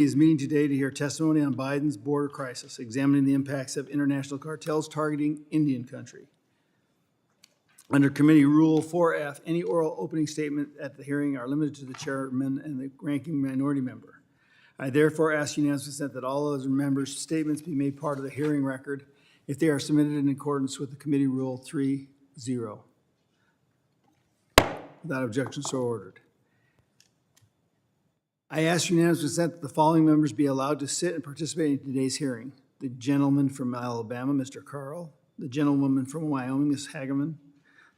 is meeting today to hear testimony on Biden's border crisis, examining the impacts of international cartels targeting Indian country. Under Committee Rule 4F, any oral opening statement at the hearing are limited to the chairman and the ranking minority member. I therefore ask unanimous consent that all other members' statements be made part of the hearing record if they are submitted in accordance with the Committee Rule 3.0. Without objection, so ordered. I ask unanimous consent that the following members be allowed to sit and participate in today's hearing. The gentleman from Alabama, Mr. Carl. The gentlewoman from Wyoming, Ms. Hageman.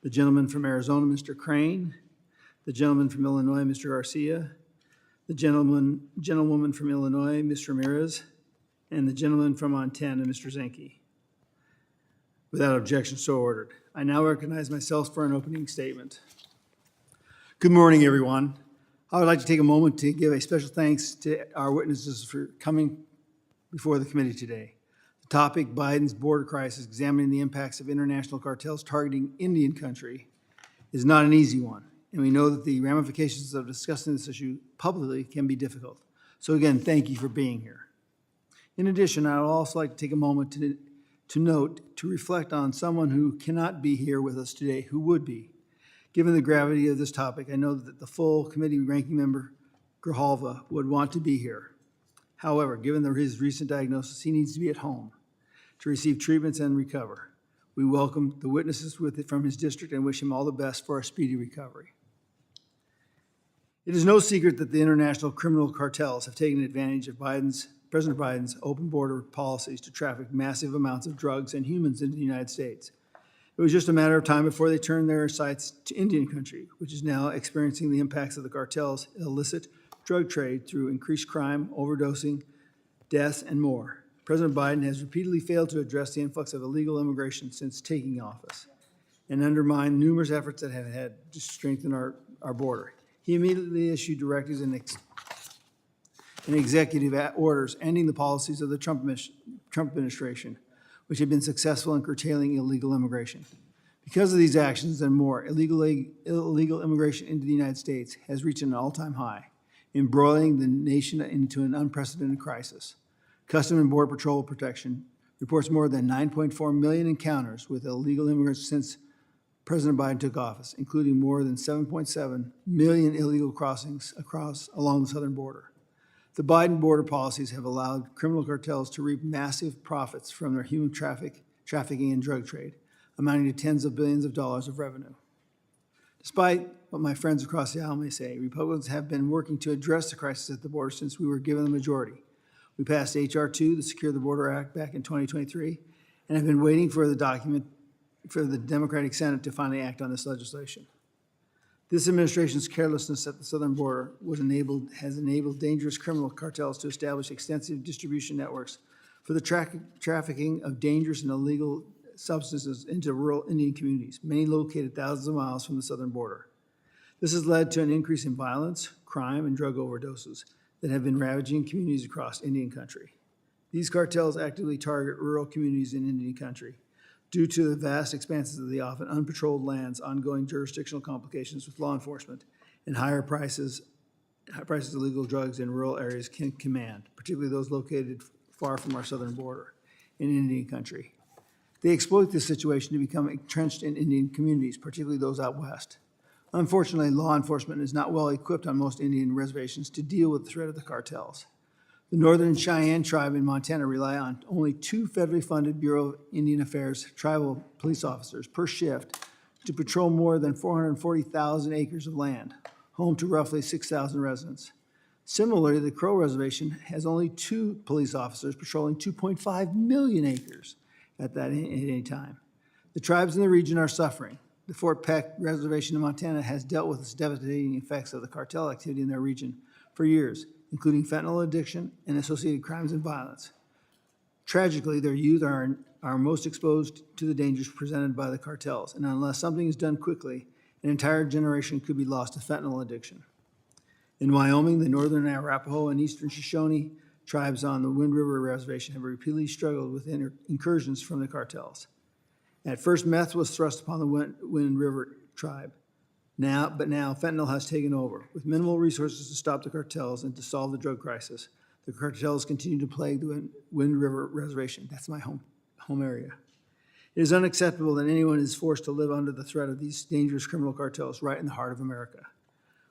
The gentleman from Arizona, Mr. Crane. The gentleman from Illinois, Mr. Garcia. The gentlewoman from Illinois, Ms. Ramirez. And the gentleman from Montana, Mr. Zenke. Without objection, so ordered. I now recognize myself for an opening statement. Good morning, everyone. I would like to take a moment to give a special thanks to our witnesses for coming before the committee today. The topic, Biden's border crisis, examining the impacts of international cartels targeting Indian country, is not an easy one, and we know that the ramifications of discussing this issue publicly can be difficult. So again, thank you for being here. In addition, I would also like to take a moment to reflect on someone who cannot be here with us today, who would be. Given the gravity of this topic, I know that the full committee ranking member, Grijalva, would want to be here. However, given his recent diagnosis, he needs to be at home to receive treatments and recover. We welcome the witnesses from his district and wish him all the best for a speedy recovery. It is no secret that the international criminal cartels have taken advantage of President Biden's open border policies to traffic massive amounts of drugs and humans into the United States. It was just a matter of time before they turned their sights to Indian country, which is now experiencing the impacts of the cartel's illicit drug trade through increased crime, overdosing, deaths, and more. President Biden has repeatedly failed to address the influx of illegal immigration since taking office and undermined numerous efforts that have had to strengthen our border. He immediately issued directives and executive orders ending the policies of the Trump administration, which have been successful in curtailing illegal immigration. Because of these actions and more, illegal immigration into the United States has reached an all-time high, embroiling the nation into an unprecedented crisis. Customs and Border Patrol Protection reports more than 9.4 million encounters with illegal immigrants since President Biden took office, including more than 7.7 million illegal crossings along the southern border. The Biden border policies have allowed criminal cartels to reap massive profits from their human trafficking and drug trade, amounting to tens of billions of dollars of revenue. Despite what my friends across the aisle may say, Republicans have been working to address the crisis at the border since we were given the majority. We passed H.R. 2, the Secure the Border Act, back in 2023, and have been waiting for the Democratic Senate to finally act on this legislation. This administration's carelessness at the southern border has enabled dangerous criminal cartels to establish extensive distribution networks for the trafficking of dangerous and illegal substances into rural Indian communities, many located thousands of miles from the southern border. This has led to an increase in violence, crime, and drug overdoses that have been ravaging communities across Indian country. These cartels actively target rural communities in Indian country, due to the vast expanses of the often unpatrolled lands, ongoing jurisdictional complications with law enforcement, and high prices of illegal drugs in rural areas can command, particularly those located far from our southern border in Indian country. They exploit this situation to become entrenched in Indian communities, particularly those out west. Unfortunately, law enforcement is not well equipped on most Indian reservations to deal with the threat of the cartels. The Northern Cheyenne tribe in Montana rely on only 2 federally funded Bureau of Indian Affairs tribal police officers per shift to patrol more than 440,000 acres of land, home to roughly 6,000 residents. Similarly, the Crow Reservation has only 2 police officers patrolling 2.5 million acres at any time. The tribes in the region are suffering. The Fort Peck Reservation in Montana has dealt with the devastating effects of the cartel activity in their region for years, including fentanyl addiction and associated crimes and violence. Tragically, their youth are most exposed to the dangers presented by the cartels, and unless something is done quickly, an entire generation could be lost to fentanyl addiction. In Wyoming, the Northern Arapaho and Eastern Shoshone tribes on the Wind River Reservation have repeatedly struggled with incursions from the cartels. At first, meth was thrust upon the Wind River tribe. But now fentanyl has taken over. With minimal resources to stop the cartels and to solve the drug crisis, The cartels continue to plague the Wind River Reservation. That's my home area. It is unacceptable that anyone is forced to live under the threat of these dangerous criminal cartels right in the heart of America.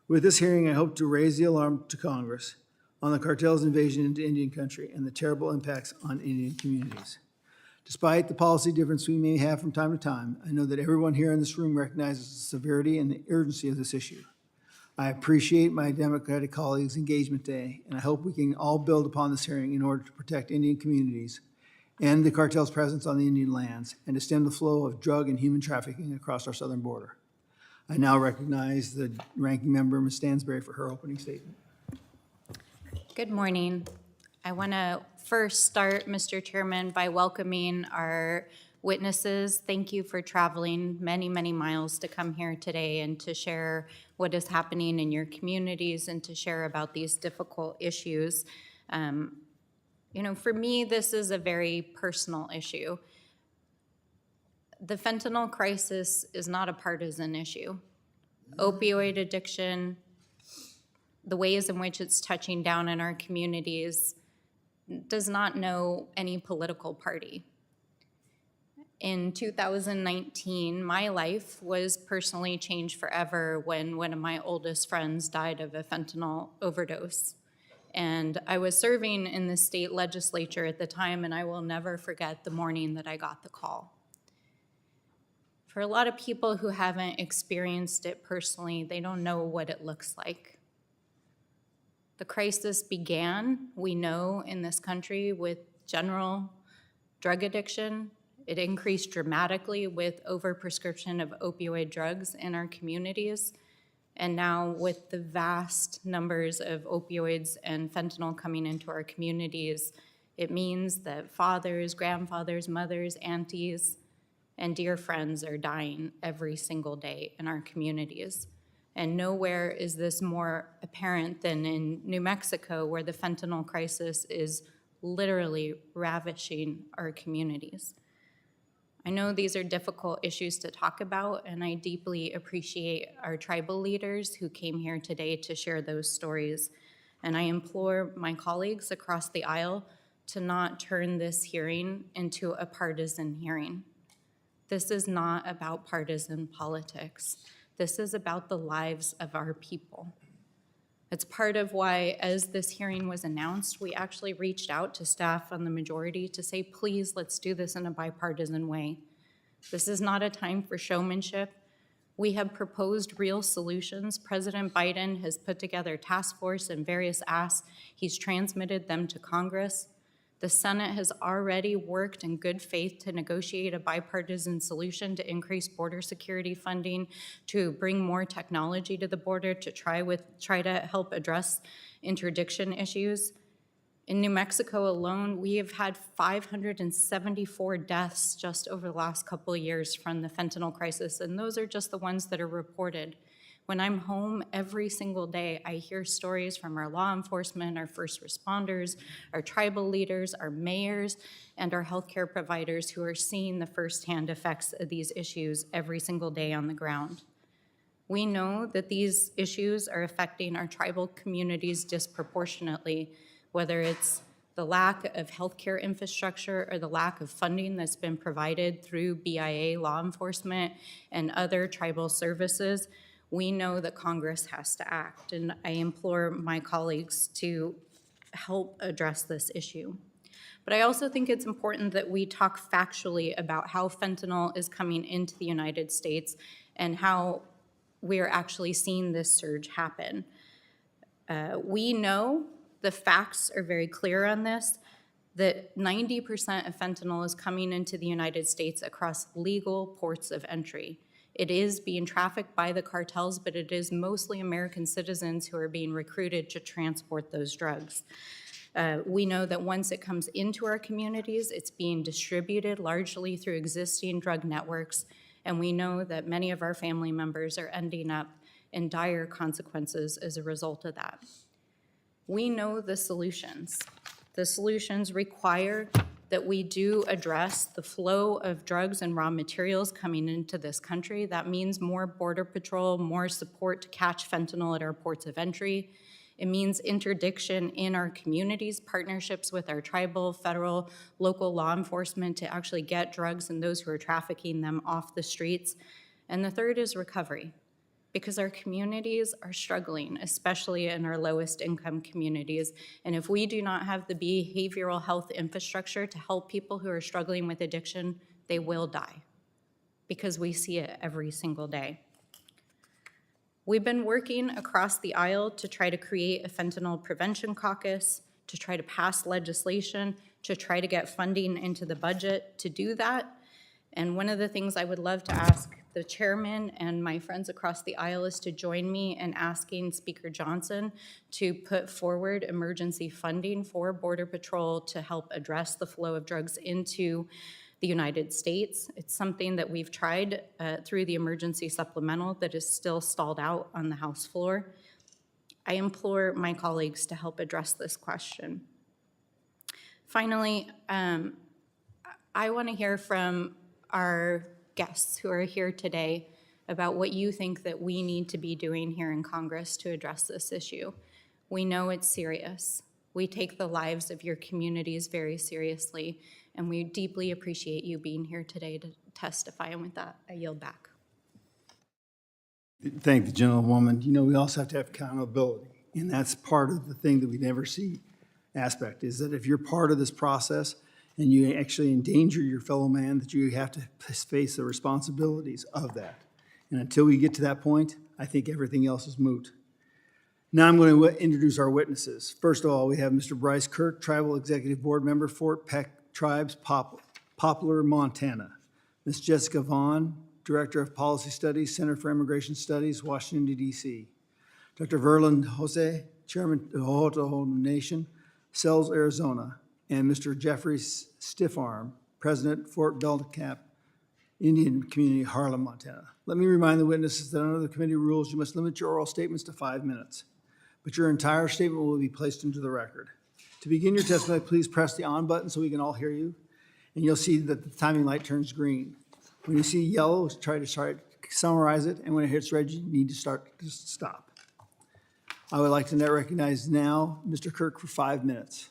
With this hearing, I hope to raise the alarm to Congress on the cartel's invasion into Indian country and the terrible impacts on Indian communities. Despite the policy difference we may have from time to time, I know that everyone here in this room recognizes the severity and the urgency of this issue. I appreciate my Democratic colleagues' engagement today, and I hope we can all build upon this hearing in order to protect Indian communities and the cartel's presence on the Indian lands and to stem the flow of drug and human trafficking across our southern border. I now recognize the ranking member, Ms. Stansberry, for her opening statement. Good morning. I want to first start, Mr. Chairman, by welcoming our witnesses. Thank you for traveling many, many miles to come here today and to share what is happening in your communities and to share about these difficult issues. For me, this is a very personal issue. The fentanyl crisis is not a partisan issue. Opioid addiction, the ways in which it's touching down in our communities, does not know any political party. In 2019, my life was personally changed forever when one of my oldest friends died of a fentanyl overdose. And I was serving in the state legislature at the time, and I will never forget the morning that I got the call. For a lot of people who haven't experienced it personally, they don't know what it looks like. The crisis began, we know, in this country with general drug addiction. It increased dramatically with overprescription of opioid drugs in our communities. And now with the vast numbers of opioids and fentanyl coming into our communities, it means that fathers, grandfathers, mothers, aunties, and dear friends are dying every single day in our communities. And nowhere is this more apparent than in New Mexico, where the fentanyl crisis is literally ravishing our communities. I know these are difficult issues to talk about, and I deeply appreciate our tribal leaders who came here today to share those stories. And I implore my colleagues across the aisle to not turn this hearing into a partisan hearing. This is not about partisan politics. This is about the lives of our people. It's part of why, as this hearing was announced, we actually reached out to staff on the majority to say, please, let's do this in a bipartisan way. This is not a time for showmanship. We have proposed real solutions. President Biden has put together a task force and various asks. He's transmitted them to Congress. The Senate has already worked in good faith to negotiate a bipartisan solution to increase border security funding, to bring more technology to the border, to try to help address interdiction issues. In New Mexico alone, we have had 574 deaths just over the last couple of years from the fentanyl crisis, and those are just the ones that are reported. When I'm home every single day, I hear stories from our law enforcement, our first responders, our tribal leaders, our mayors, and our healthcare providers who are seeing the firsthand effects of these issues every single day on the ground. We know that these issues are affecting our tribal communities disproportionately, whether it's the lack of healthcare infrastructure or the lack of funding that's been provided through BIA law enforcement and other tribal services. We know that Congress has to act, and I implore my colleagues to help address this issue. But I also think it's important that we talk factually about how fentanyl is coming into the United States and how we are actually seeing this surge happen. We know the facts are very clear on this, that 90% of fentanyl is coming into the United States across legal ports of entry. It is being trafficked by the cartels, but it is mostly American citizens who are being recruited to transport those drugs. We know that once it comes into our communities, it's being distributed largely through existing drug networks, and we know that many of our family members are ending up in dire consequences as a result of that. We know the solutions. The solutions require that we do address the flow of drugs and raw materials coming into this country. That means more border patrol, more support to catch fentanyl at our ports of entry. It means interdiction in our communities, partnerships with our tribal, federal, local law enforcement to actually get drugs and those who are trafficking them off the streets. And the third is recovery, because our communities are struggling, especially in our lowest income communities. And if we do not have the behavioral health infrastructure to help people who are struggling with addiction, they will die, because we see it every single day. We've been working across the aisle to try to create a fentanyl prevention caucus, to try to pass legislation, to try to get funding into the budget to do that. And one of the things I would love to ask the chairman and my friends across the aisle is to join me in asking Speaker Johnson to put forward emergency funding for Border Patrol to help address the flow of drugs into the United States. It's something that we've tried through the emergency supplemental that is still stalled out on the House floor. I implore my colleagues to help address this question. Finally, I want to hear from our guests who are here today about what you think that we need to be doing here in Congress to address this issue. We know it's serious. We take the lives of your communities very seriously, and we deeply appreciate you being here today to testify. And with that, I yield back. Thank the gentlewoman. You know, we also have to have accountability, and that's part of the thing that we never see aspect, is that if you're part of this process and you actually endanger your fellow man, that you have to face the responsibilities of that. And until we get to that point, I think everything else is moot. Now I'm going to introduce our witnesses. First of all, we have Mr. Bryce Kirk, Tribal Executive Board Member, Fort Peck Tribes, Poplar, Montana. Ms. Jessica Vaughan, Director of Policy Studies, Center for Immigration Studies, Washington, D.C. Dr. Verlon Jose, Chairman of the Ho'oto'o Nation, Sells, Arizona. And Mr. Jeffrey Stiffarm, President, Fort Belknap Indian Community, Harlem, Montana. Let me remind the witnesses that under the committee rules, you must limit your oral statements to 5 minutes, but your entire statement will be placed into the record. To begin your testimony, please press the on button so we can all hear you, and you'll see that the timing light turns green. When you see yellow, try to summarize it, and when it hits red, you need to stop. I would like to now recognize Mr. Kirk for 5 minutes.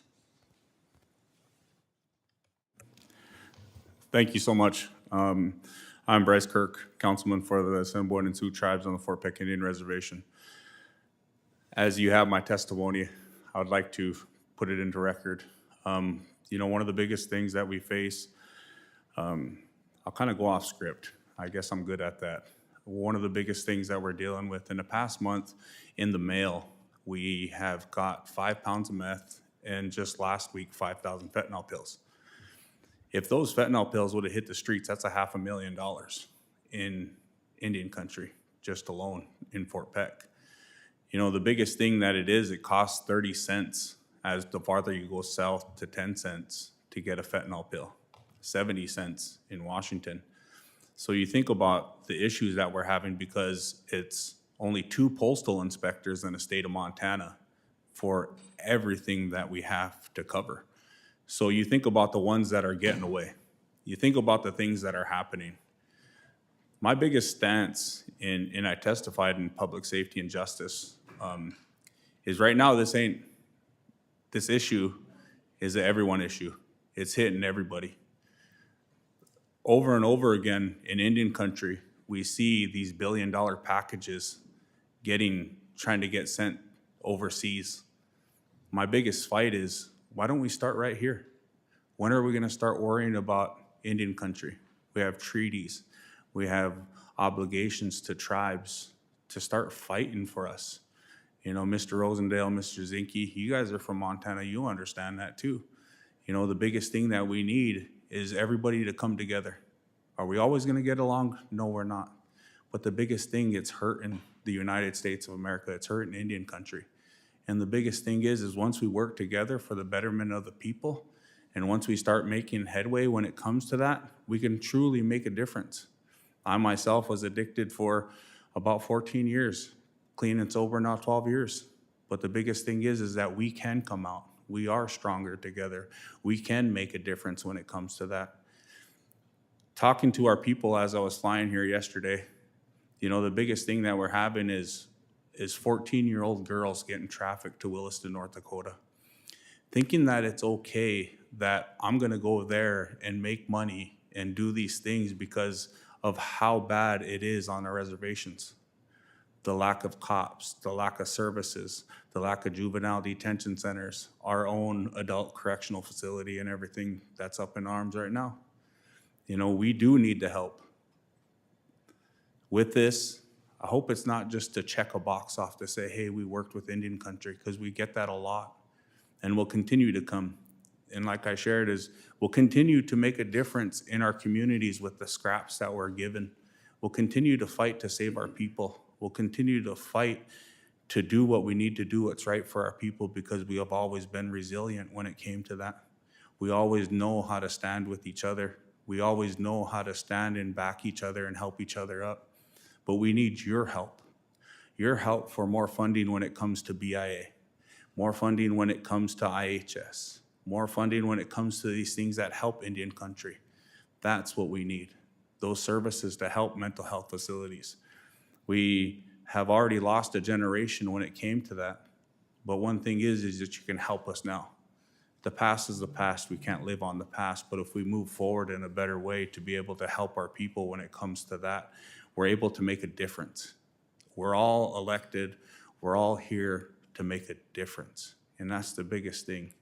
Thank you so much. I'm Bryce Kirk, councilman for the Assiniboine and Sioux tribes on the Fort Peck Indian Reservation. As you have my testimony, I would like to put it into record. You know, one of the biggest things that we face, I'll kind of go off script. I guess I'm good at that. One of the biggest things that we're dealing with in the past month in the mail, we have got 5 pounds of meth and just last week, 5,000 fentanyl pills. If those fentanyl pills would have hit the streets, that's $500,000 in Indian country, just alone in Fort Peck. You know, the biggest thing that it costs 30 cents as the farther you go south to 10 cents to get a fentanyl pill, 70 cents in Washington. So you think about the issues that we're having because it's only 2 postal inspectors in the state of Montana for everything that we have to cover. So you think about the ones that are getting away. You think about the things that are happening. My biggest stance, and I testified in public safety and justice, is right now this issue is an everyone issue. It's hitting everybody. Over and over again in Indian country, we see these billion-dollar packages trying to get sent overseas. My biggest fight is, why don't we start right here? When are we going to start worrying about Indian country? We have treaties. We have obligations to tribes to start fighting for us. You know, Mr. Rosendale, Mr. Zinke, you guys are from Montana. You understand that too. You know, the biggest thing that we need is everybody to come together. Are we always going to get along? No, we're not. But the biggest thing, it's hurting the United States of America. It's hurting Indian country. And the biggest thing is once we work together for the betterment of the people, and once we start making headway when it comes to that, we can truly make a difference. I myself was addicted for about 14 years, clean and sober now 12 years. But the biggest thing is that we can come out. We are stronger together. We can make a difference when it comes to that. Talking to our people as I was flying here yesterday, you know, the biggest thing that we're having is is 14-year-old girls getting trafficked to Williston, North Dakota. Thinking that it's okay that I'm gonna go there and make money and do these things because of how bad it is on our reservations. The lack of cops, the lack of services, the lack of juvenile detention centers, our own adult correctional facility and everything that's up in arms right now. You know, we do need the help. With this, I hope it's not just to check a box off to say, hey, we worked with Indian country, because we get that a lot and will continue to come. And like I shared, is we'll continue to make a difference in our communities with the scraps that we're given. We'll continue to fight to save our people. We'll continue to fight to do what we need to do, what's right for our people, because we have always been resilient when it came to that. We always know how to stand with each other. We always know how to stand and back each other and help each other up. But we need your help for more funding when it comes to BIA, more funding when it comes to IHS, more funding when it comes to these things that help Indian country. That's what we need, those services to help mental health facilities. We have already lost a generation when it came to that. But one thing is that you can help us now. The past is the past. We can't live on the past. But if we move forward in a better way to be able to help our people when it comes to that, we're able to make a difference. We're all elected. We're all here to make a difference. And that's the biggest thing.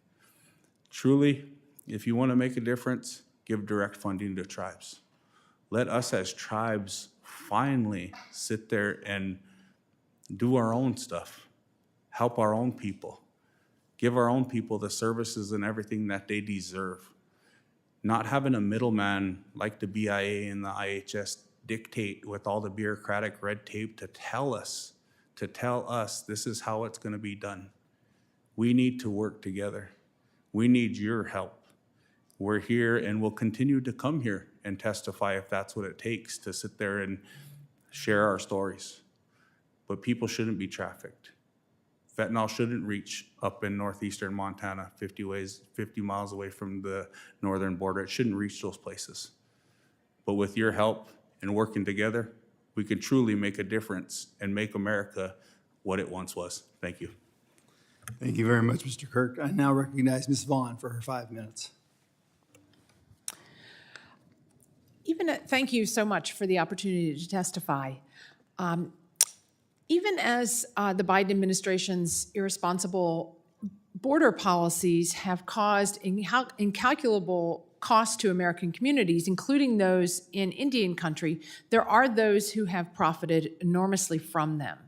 Truly, if you want to make a difference, give direct funding to tribes. Let us as tribes finally sit there and do our own stuff, help our own people, give our own people the services and everything that they deserve. Not having a middleman like the BIA and the IHS dictate with all the bureaucratic red tape to tell us this is how it's going to be done. We need to work together. We need your help. We're here and we'll continue to come here and testify if that's what it takes to sit there and share our stories. But people shouldn't be trafficked. Fentanyl shouldn't reach up in northeastern Montana, 50 miles away from the northern border. It shouldn't reach those places. But with your help and working together, we can truly make a difference and make America what it once was. Thank you. Thank you very much, Mr. Kirk. I now recognize Ms. Vaughan for her 5 minutes. Thank you so much for the opportunity to testify. Even as the Biden administration's irresponsible border policies have caused incalculable costs to American communities, including those in Indian country, there are those who have profited enormously from them.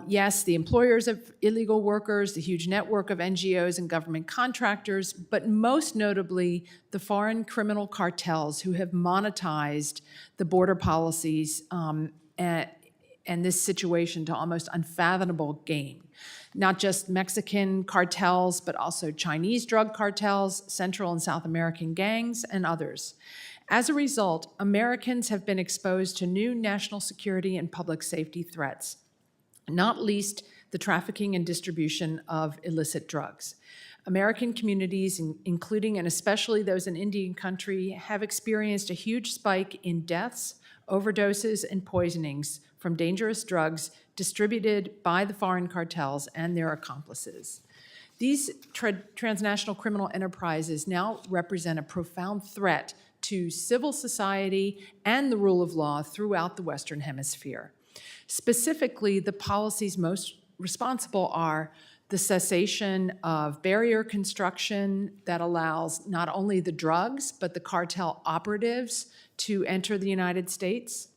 Yes, the employers of illegal workers, the huge network of NGOs and government contractors, but most notably the foreign criminal cartels who have monetized the border policies and this situation to almost unfathomable gain. Not just Mexican cartels, but also Chinese drug cartels, Central and South American gangs, and others. As a result, Americans have been exposed to new national security and public safety threats, not least the trafficking and distribution of illicit drugs. American communities, including and especially those in Indian country, have experienced a huge spike in deaths, overdoses, and poisonings from dangerous drugs distributed by the foreign cartels and their accomplices. These transnational criminal enterprises now represent a profound threat to civil society and the rule of law throughout the Western Hemisphere. Specifically, the policies most responsible are the cessation of barrier construction that allows not only the drugs, but the cartel operatives to enter the United States,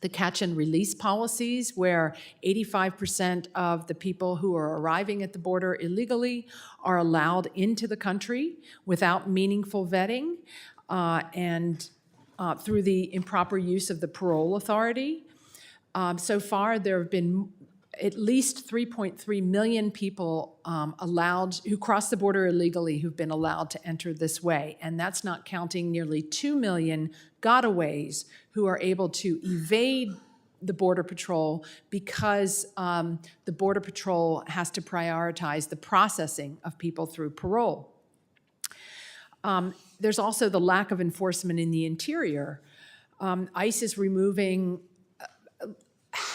the catch and release policies where 85% of the people who are arriving at the border illegally are allowed into the country without meaningful vetting and through the improper use of the parole authority. So far, there have been at least 3.3 million people who cross the border illegally who've been allowed to enter this way. And that's not counting nearly 2 million gotaways who are able to evade the Border Patrol because the Border Patrol has to prioritize the processing of people through parole. There's also the lack of enforcement in the interior. ICE is removing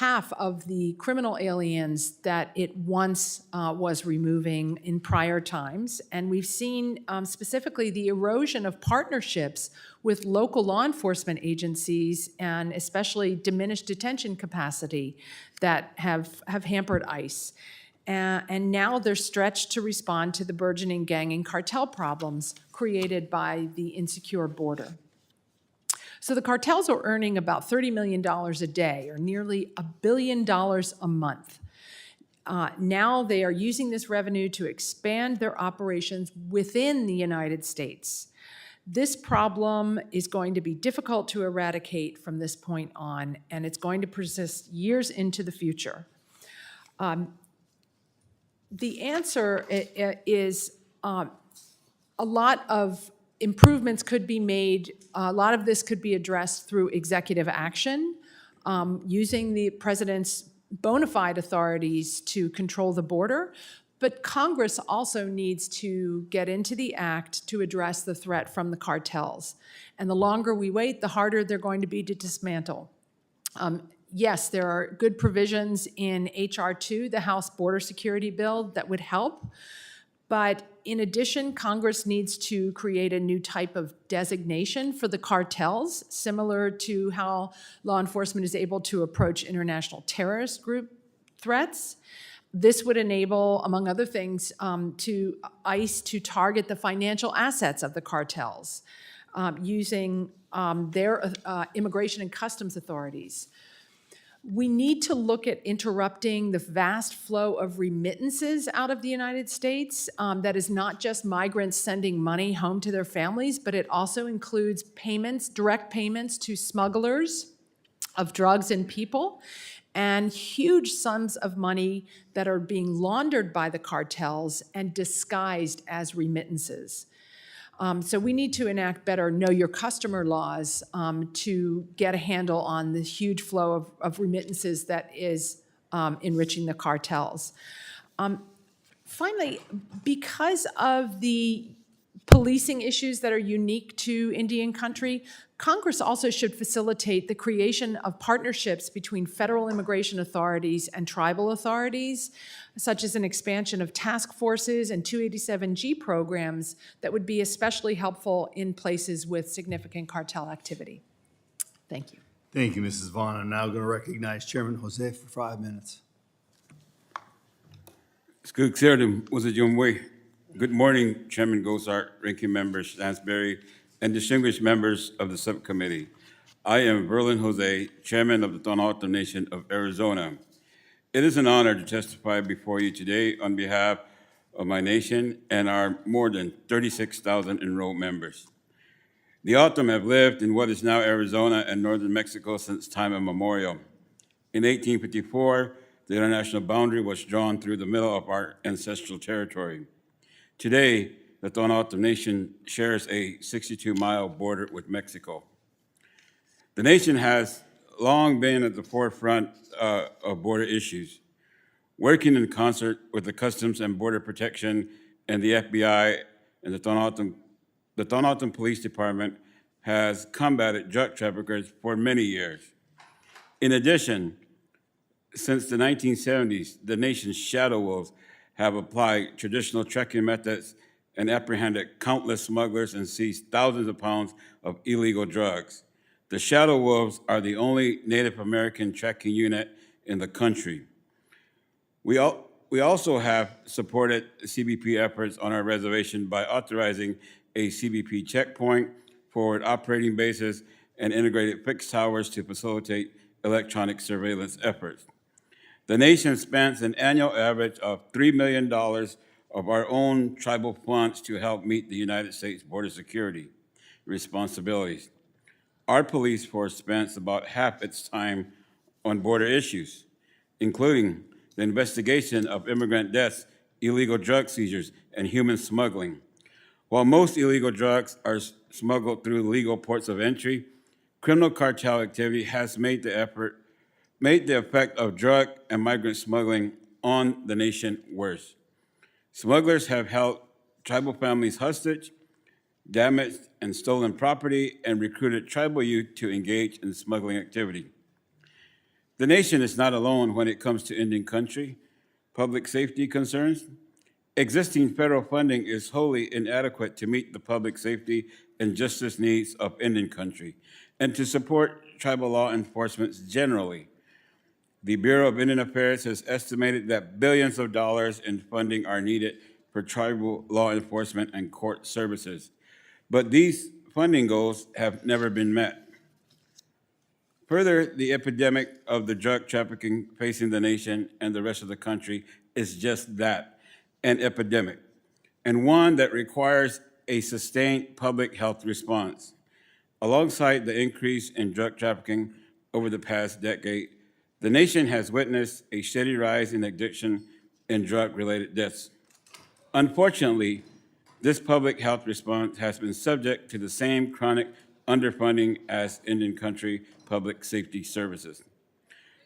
half of the criminal aliens that it once was removing in prior times. And we've seen specifically the erosion of partnerships with local law enforcement agencies and especially diminished detention capacity that have hampered ICE. And now they're stretched to respond to the burgeoning gang and cartel problems created by the insecure border. So the cartels are earning about $30 million a day, or nearly $1 billion a month. Now they are using this revenue to expand their operations within the United States. This problem is going to be difficult to eradicate from this point on, and it's going to persist years into the future. The answer is a lot of improvements could be made. A lot of this could be addressed through executive action, using the president's bona fide authorities to control the border. But Congress also needs to get into the act to address the threat from the cartels. And the longer we wait, the harder they're going to be to dismantle. Yes, there are good provisions in H.R. 2, the House Border Security Bill, that would help. But in addition, Congress needs to create a new type of designation for the cartels, similar to how law enforcement is able to approach international terrorist group threats. This would enable, among other things, to ICE to target the financial assets of the cartels using their immigration and customs authorities. We need to look at interrupting the vast flow of remittances out of the United States. That is not just migrants sending money home to their families, but it also includes payments, direct payments to smugglers of drugs and people, and huge sums of money that are being laundered by the cartels and disguised as remittances. So we need to enact better know your customer laws to get a handle on the huge flow of remittances that is enriching the cartels. Finally, because of the policing issues that are unique to Indian country, Congress also should facilitate the creation of partnerships between federal immigration authorities and tribal authorities, such as an expansion of task forces and 287G programs that would be especially helpful in places with significant cartel activity. Thank you. Thank you, Mrs. Vaughan. I'm now going to recognize Chairman Jose for 5 minutes. Good morning, Chairman Gosar, ranking member Stansberry, and distinguished members of the subcommittee. I am Verlon Jose, Chairman of the Tohono Nation of Arizona. It is an honor to testify before you today on behalf of my nation and our more than 36,000 enrolled members. The O'odham have lived in what is now Arizona and northern Mexico since time immemorial. In 1854, the international boundary was drawn through the middle of our ancestral territory. Today, the Tohono Nation shares a 62-mile border with Mexico. The nation has long been at the forefront of border issues, working in concert with the Customs and Border Protection and the FBI and the Tohono Police Department has combated drug traffickers for many years. In addition, since the 1970s, the nation's shadow wolves have applied traditional tracking methods and apprehended countless smugglers and seized thousands of pounds of illegal drugs. The shadow wolves are the only Native American tracking unit in the country. We also have supported CBP efforts on our reservation by authorizing a CBP checkpoint, forward operating bases, and integrated fixed towers to facilitate electronic surveillance efforts. The nation spends an annual average of $3 million of our own tribal funds to help meet the United States border security responsibilities. Our police force spends about half its time on border issues, including the investigation of immigrant deaths, illegal drug seizures, and human smuggling. While most illegal drugs are smuggled through legal ports of entry, criminal cartel activity has made the effect of drug and migrant smuggling on the nation worse. Smugglers have held tribal families hostage, damaged and stolen property, and recruited tribal youth to engage in smuggling activity. The nation is not alone when it comes to Indian country public safety concerns. Existing federal funding is wholly inadequate to meet the public safety and justice needs of Indian country and to support tribal law enforcement generally. The Bureau of Indian Affairs has estimated that billions of dollars in funding are needed for tribal law enforcement and court services. But these funding goals have never been met. Further, the epidemic of the drug trafficking facing the nation and the rest of the country is just that, an epidemic, and one that requires a sustained public health response. Alongside the increase in drug trafficking over the past decade, the nation has witnessed a steady rise in addiction and drug-related deaths. Unfortunately, this public health response has been subject to the same chronic underfunding as Indian country public safety services.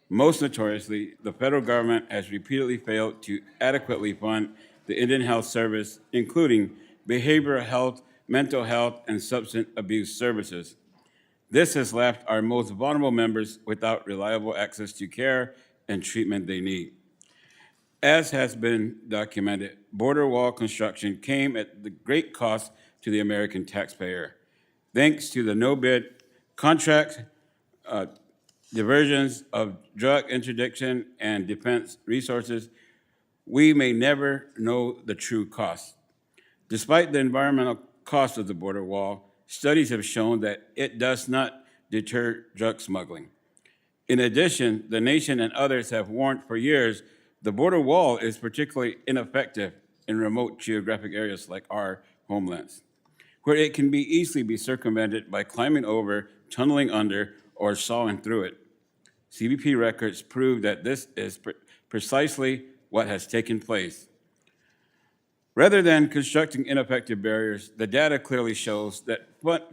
Most notoriously, the federal government has repeatedly failed to adequately fund the Indian Health Service, including behavioral health, mental health, and substance abuse services. This has left our most vulnerable members without reliable access to care and treatment they need. As has been documented, border wall construction came at the great cost to the American taxpayer. Thanks to the no-bid contract, diversions of drug interdiction and defense resources, we may never know the true cost. Despite the environmental cost of the border wall, studies have shown that it does not deter drug smuggling. In addition, the nation and others have warned for years the border wall is particularly ineffective in remote geographic areas like our homelands, where it can easily be circumvented by climbing over, tunneling under, or sawing through it. CBP records prove that this is precisely what has taken place. Rather than constructing ineffective barriers, the data clearly shows that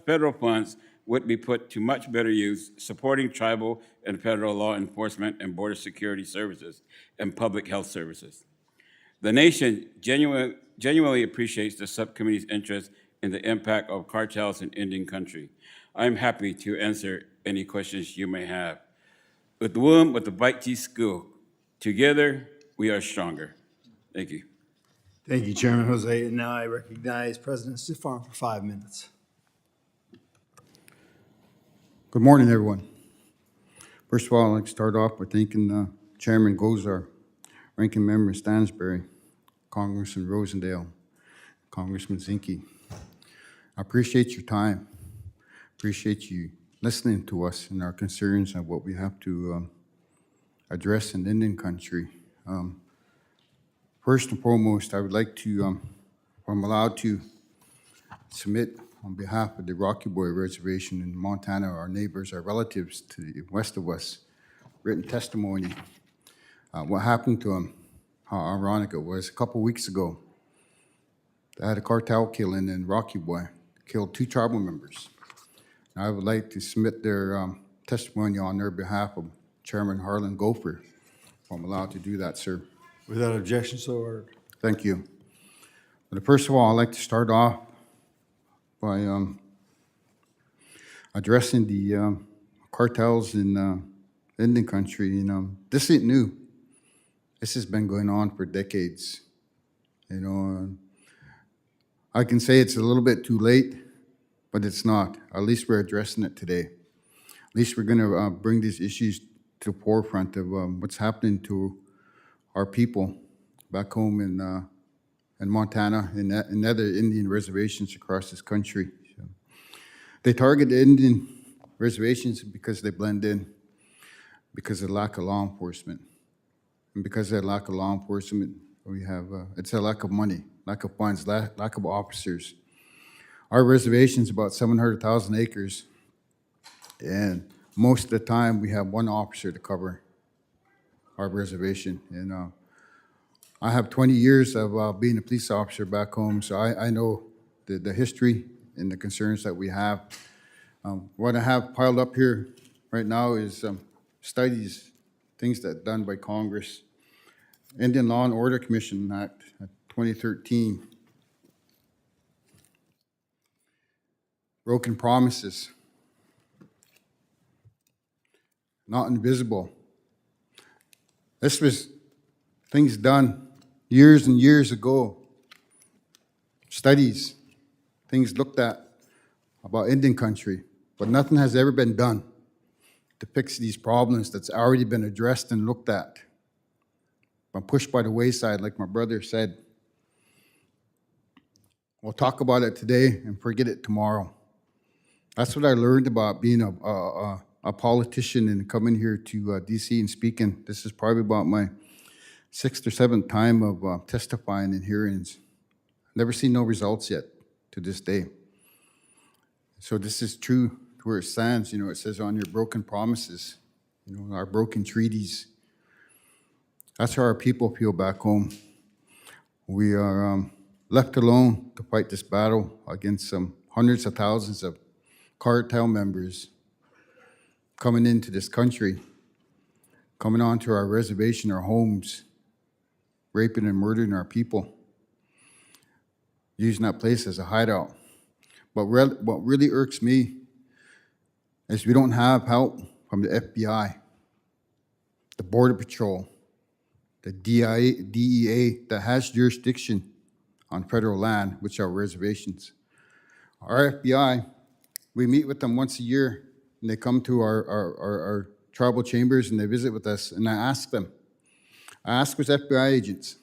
federal funds would be put to much better use supporting tribal and federal law enforcement and border security services and public health services. The nation genuinely appreciates the subcommittee's interest in the impact of cartels in Indian country. I'm happy to answer any questions you may have. With the womb, with the bite teeth school, together we are stronger. Thank you. Thank you, Chairman Jose. And now I recognize President Stiffarm for 5 minutes. Good morning, everyone. First of all, I'd like to start off by thanking Chairman Gosar, Ranking Member Stansberry, Congressman Rosendale, Congressman Zinke. I appreciate your time. Appreciate you listening to us and our concerns and what we have to address in Indian country. First and foremost, I would like to, if I'm allowed to, submit on behalf of the Rocky Boy Reservation in Montana, our neighbors, our relatives to the west of us, written testimony. What happened to them, how ironic it was. A couple weeks ago, they had a cartel killing in Rocky Boy, killed 2 tribal members. I would like to submit their testimony on their behalf of Chairman Harlan Gopher, if I'm allowed to do that, sir. Without objection, so ordered. Thank you. But first of all, I'd like to start off by addressing the cartels in Indian country. This ain't new. This has been going on for decades. I can say it's a little bit too late, but it's not. At least we're addressing it today. At least we're going to bring these issues to the forefront of what's happening to our people back home in Montana and other Indian reservations across this country. So they target the Indian reservations because they blend in, because of lack of law enforcement. And because of that lack of law enforcement, we have, it's a lack of money, lack of funds, lack of officers. Our reservation's about 700,000 acres, and most of the time we have 1 officer to cover our reservation. And I have 20 years of being a police officer back home, so I know the history and the concerns that we have. What I have piled up here right now is studies, things that are done by Congress. Indian Law and Order Commission Act 2013. Broken promises. Not invisible. This was things done years and years ago. Studies, things looked at about Indian country, but nothing has ever been done to fix these problems that's already been addressed and looked at. Been pushed by the wayside, like my brother said. We'll talk about it today and forget it tomorrow. That's what I learned about being a politician and coming here to DC and speaking. This is probably about my 6th or 7th time of testifying in hearings. Never seen no results yet to this day. So this is true to where it stands. You know, it says on your broken promises, you know, our broken treaties. That's how our people feel back home. We are left alone to fight this battle against some hundreds of thousands of cartel members coming into this country, coming onto our reservation, our homes, raping and murdering our people, using that place as a hideout. But what really irks me is we don't have help from the FBI, the Border Patrol, the DEA that has jurisdiction on federal land, which are reservations. Our FBI, we meet with them once a year, and they come to our tribal chambers and they visit with us, and I ask with FBI agents,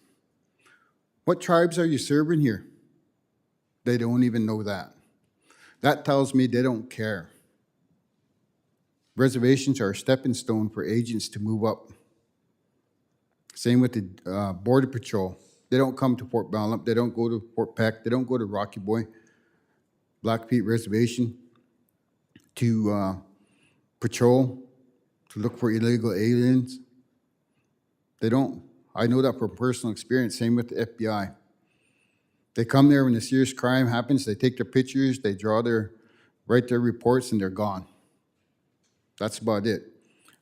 what tribes are you serving here? They don't even know that. That tells me they don't care. Reservations are a stepping stone for agents to move up. Same with the Border Patrol. They don't come to Fort Ballop. They don't go to Fort Peck. They don't go to Rocky Boy, Blackfeet Reservation to patrol, to look for illegal aliens. They don't. I know that from personal experience. Same with the FBI. They come there when a serious crime happens. They take their pictures. They write their reports, and they're gone. That's about it.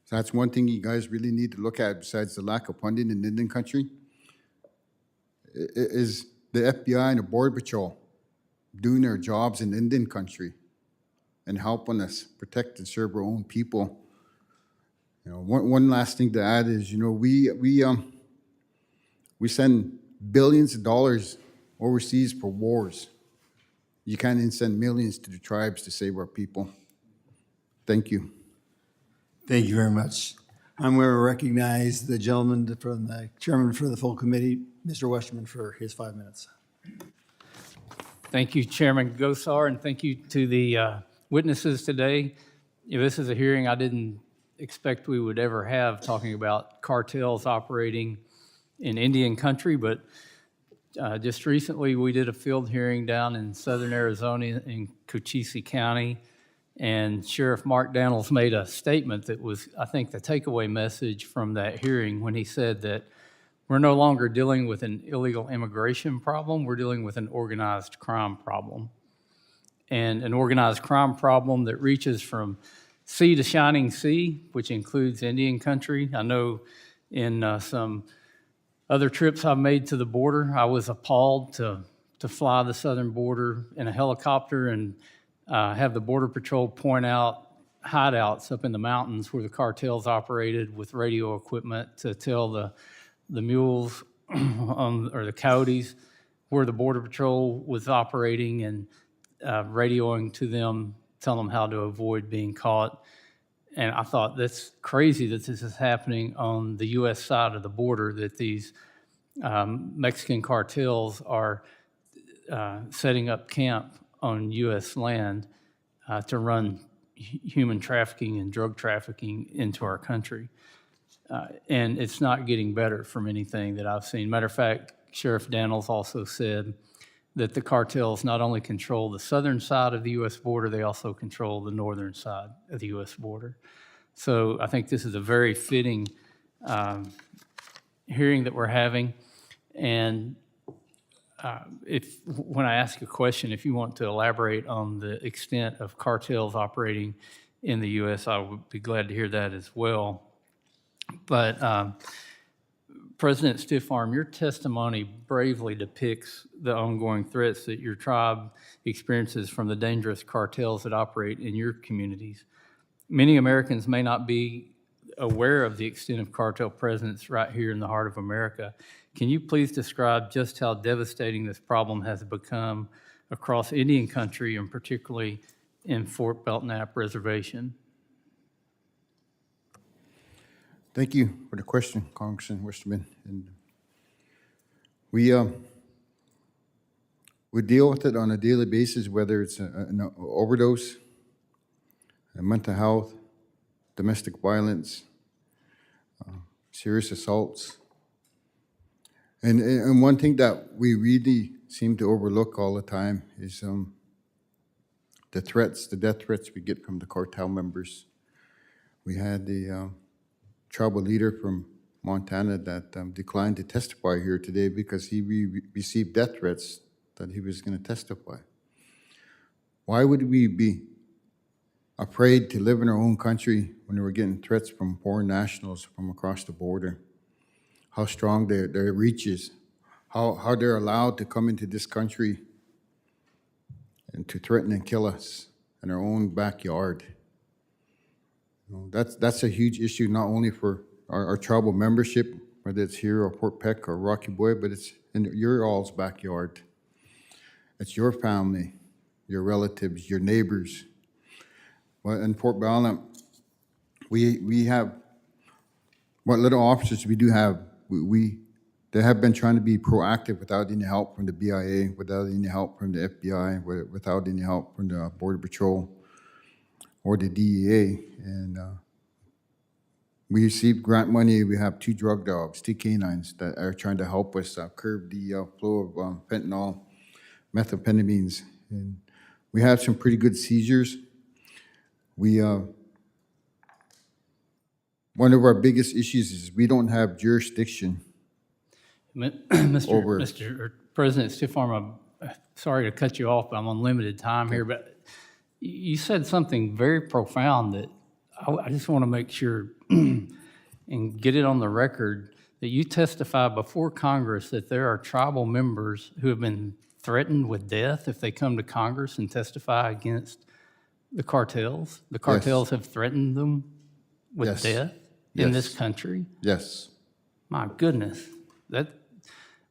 So that's one thing you guys really need to look at besides the lack of funding in Indian country, is the FBI and the Border Patrol doing their jobs in Indian country and helping us protect and serve our own people. You know, one last thing to add is, you know, we send billions of dollars overseas for wars. You can't even send millions to the tribes to save our people. Thank you. Thank you very much. I'm going to recognize the gentleman from the chairman for the full committee, Mr. Westerman, for his 5 minutes. Thank you, Chairman Gosar, and thank you to the witnesses today. This is a hearing I didn't expect we would ever have, talking about cartels operating in Indian country, but just recently we did a field hearing down in southern Arizona in Cochise County, and Sheriff Mark Daniels made a statement that was, I think, the takeaway message from that hearing when he said that we're no longer dealing with an illegal immigration problem, we're dealing with an organized crime problem. And an organized crime problem that reaches from sea to shining sea, which includes Indian country. I know in some other trips I've made to the border, I was appalled to fly the southern border in a helicopter and have the Border Patrol point out hideouts up in the mountains where the cartels operated with radio equipment to tell the mules or the coyotes where the Border Patrol was operating and radioing to them, telling them how to avoid being caught. And I thought, that's crazy that this is happening on the U.S. side of the border, that these Mexican cartels are setting up camp on U.S. land to run human trafficking and drug trafficking into our country. And it's not getting better from anything that I've seen. Matter of fact, Sheriff Daniels also said that the cartels not only control the southern side of the U.S. border, they also control the northern side of the U.S. border. So I think this is a very fitting hearing that we're having. And when I ask a question, if you want to elaborate on the extent of cartels operating in the U.S., I would be glad to hear that as well. But President Stiffarm, your testimony bravely depicts the ongoing threats that your tribe experiences from the dangerous cartels that operate in your communities. Many Americans may not be aware of the extent of cartel presence right here in the heart of America. Can you please describe just how devastating this problem has become across Indian country and particularly in Fort Belknap Reservation? Thank you for the question, Congressman Westerman. And we deal with it on a daily basis, whether it's an overdose, mental health, domestic violence, serious assaults. And one thing that we really seem to overlook all the time is the threats, the death threats we get from the cartel members. We had the tribal leader from Montana that declined to testify here today because he received death threats that he was going to testify. Why would we be afraid to live in our own country when we're getting threats from foreign nationals from across the border? How strong their reach is, how they're allowed to come into this country and to threaten and kill us in our own backyard. That's a huge issue, not only for our tribal membership, whether it's here or Fort Peck or Rocky Boy, but it's in your all's backyard. It's your family, your relatives, your neighbors. Well, in Fort Belknap, we have, what little officers we do have, they have been trying to be proactive without any help from the BIA, without any help from the FBI, without any help from the Border Patrol or the DEA. And we received grant money. We have 2 drug dogs, 2 canines that are trying to help us curb the flow of fentanyl, methamphetamines. And we have some pretty good seizures. One of our biggest issues is we don't have jurisdiction. Mr. President Stiffarm, I'm sorry to cut you off, but I'm on limited time here, but you said something very profound that I just want to make sure and get it on the record, that you testify before Congress that there are tribal members who have been threatened with death if they come to Congress and testify against the cartels. The cartels have threatened them with death in this country. Yes. My goodness, that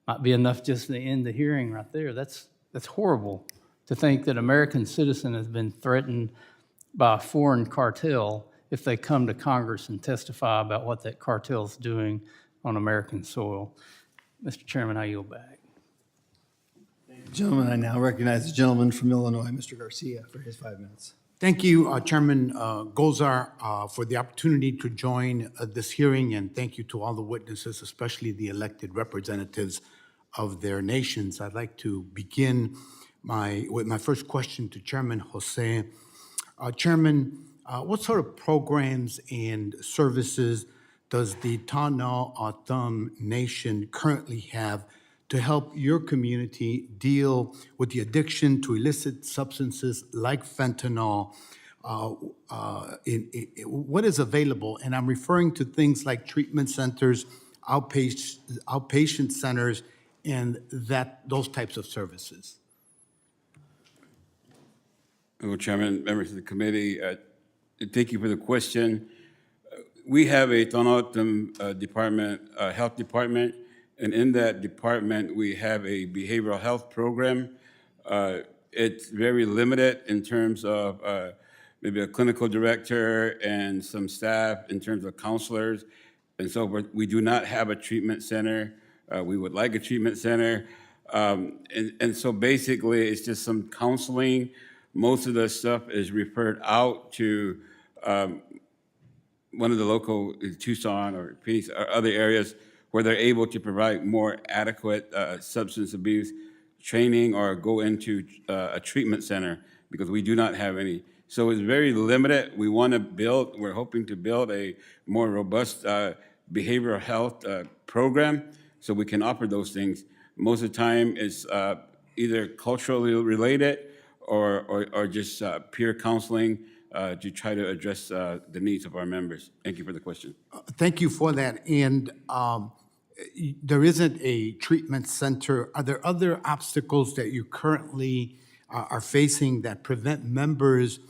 might be enough just to end the hearing right there. That's horrible to think that American citizen has been threatened by a foreign cartel if they come to Congress and testify about what that cartel's doing on American soil. Mr. Chairman, I yield back. Gentlemen, I now recognize the gentleman from Illinois, Mr. Garcia, for his 5 minutes. Thank you, Chairman Gosar, for the opportunity to join this hearing, and thank you to all the witnesses, especially the elected representatives of their nations. I'd like to begin with my first question to Chairman Jose. Chairman, what sort of programs and services does the Tana Atham Nation currently have to help your community deal with the addiction to illicit substances like fentanyl? What is available? And I'm referring to things like treatment centers, outpatient centers, and those types of services. Well, Chairman, members of the committee, thank you for the question. We have a Tohono department, health department, and in that department, we have a behavioral health program. It's very limited in terms of maybe a clinical director and some staff in terms of counselors. And so we do not have a treatment center. We would like a treatment center. And so basically, it's just some counseling. Most of the stuff is referred out to one of the local, Tucson or Phoenix or other areas where they're able to provide more adequate substance abuse training or go into a treatment center, because we do not have any. So it's very limited. We're hoping to build a more robust behavioral health program so we can offer those things. Most of the time it's either culturally related or just peer counseling to try to address the needs of our members. Thank you for the question. Thank you for that. And there isn't a treatment center. Are there other obstacles that you currently are facing that prevent members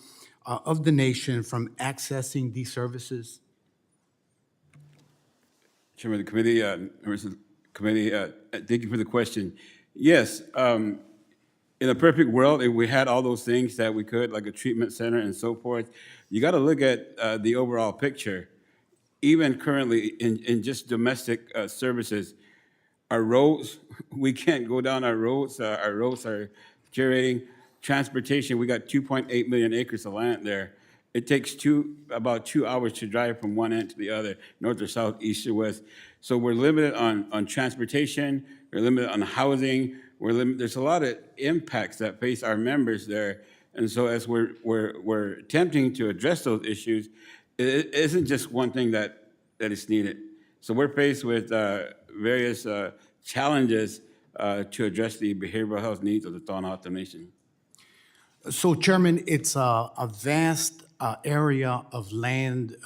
of the nation from accessing these services? Chairman of the committee, members of the committee, thank you for the question. Yes, in a perfect world, if we had all those things that we could, like a treatment center and so forth, you got to look at the overall picture. Even currently, in just domestic services, our roads, we can't go down our roads. Our roads are deteriorating. Transportation, we got 2.8 million acres of land there. It takes about 2 hours to drive from one end to the other, north or south, east or west. So we're limited on transportation, we're limited on housing, there's a lot of impacts that face our members there. And so as we're attempting to address those issues, it isn't just one thing that is needed. So we're faced with various challenges to address the behavioral health needs of the Tohono Nation. So Chairman, it's a vast area of land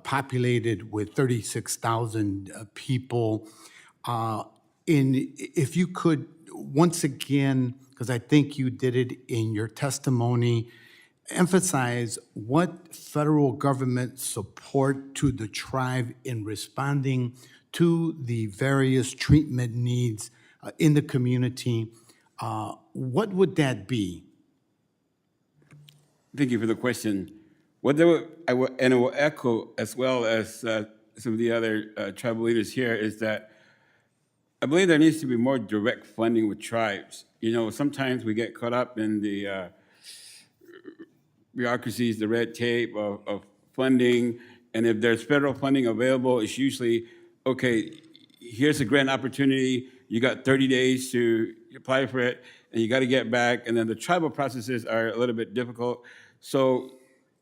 populated with 36,000 people. If you could, once again, because I think you did it in your testimony, emphasize what federal government support to the tribe in responding to the various treatment needs in the community. What would that be? Thank you for the question. I will echo, as well as some of the other tribal leaders here, is that I believe there needs to be more direct funding with tribes. You know, sometimes we get caught up in the bureaucracies, the red tape of funding, and if there's federal funding available, it's usually, okay, here's a grant opportunity, you got 30 days to apply for it, and you got to get back, and then the tribal processes are a little bit difficult. So,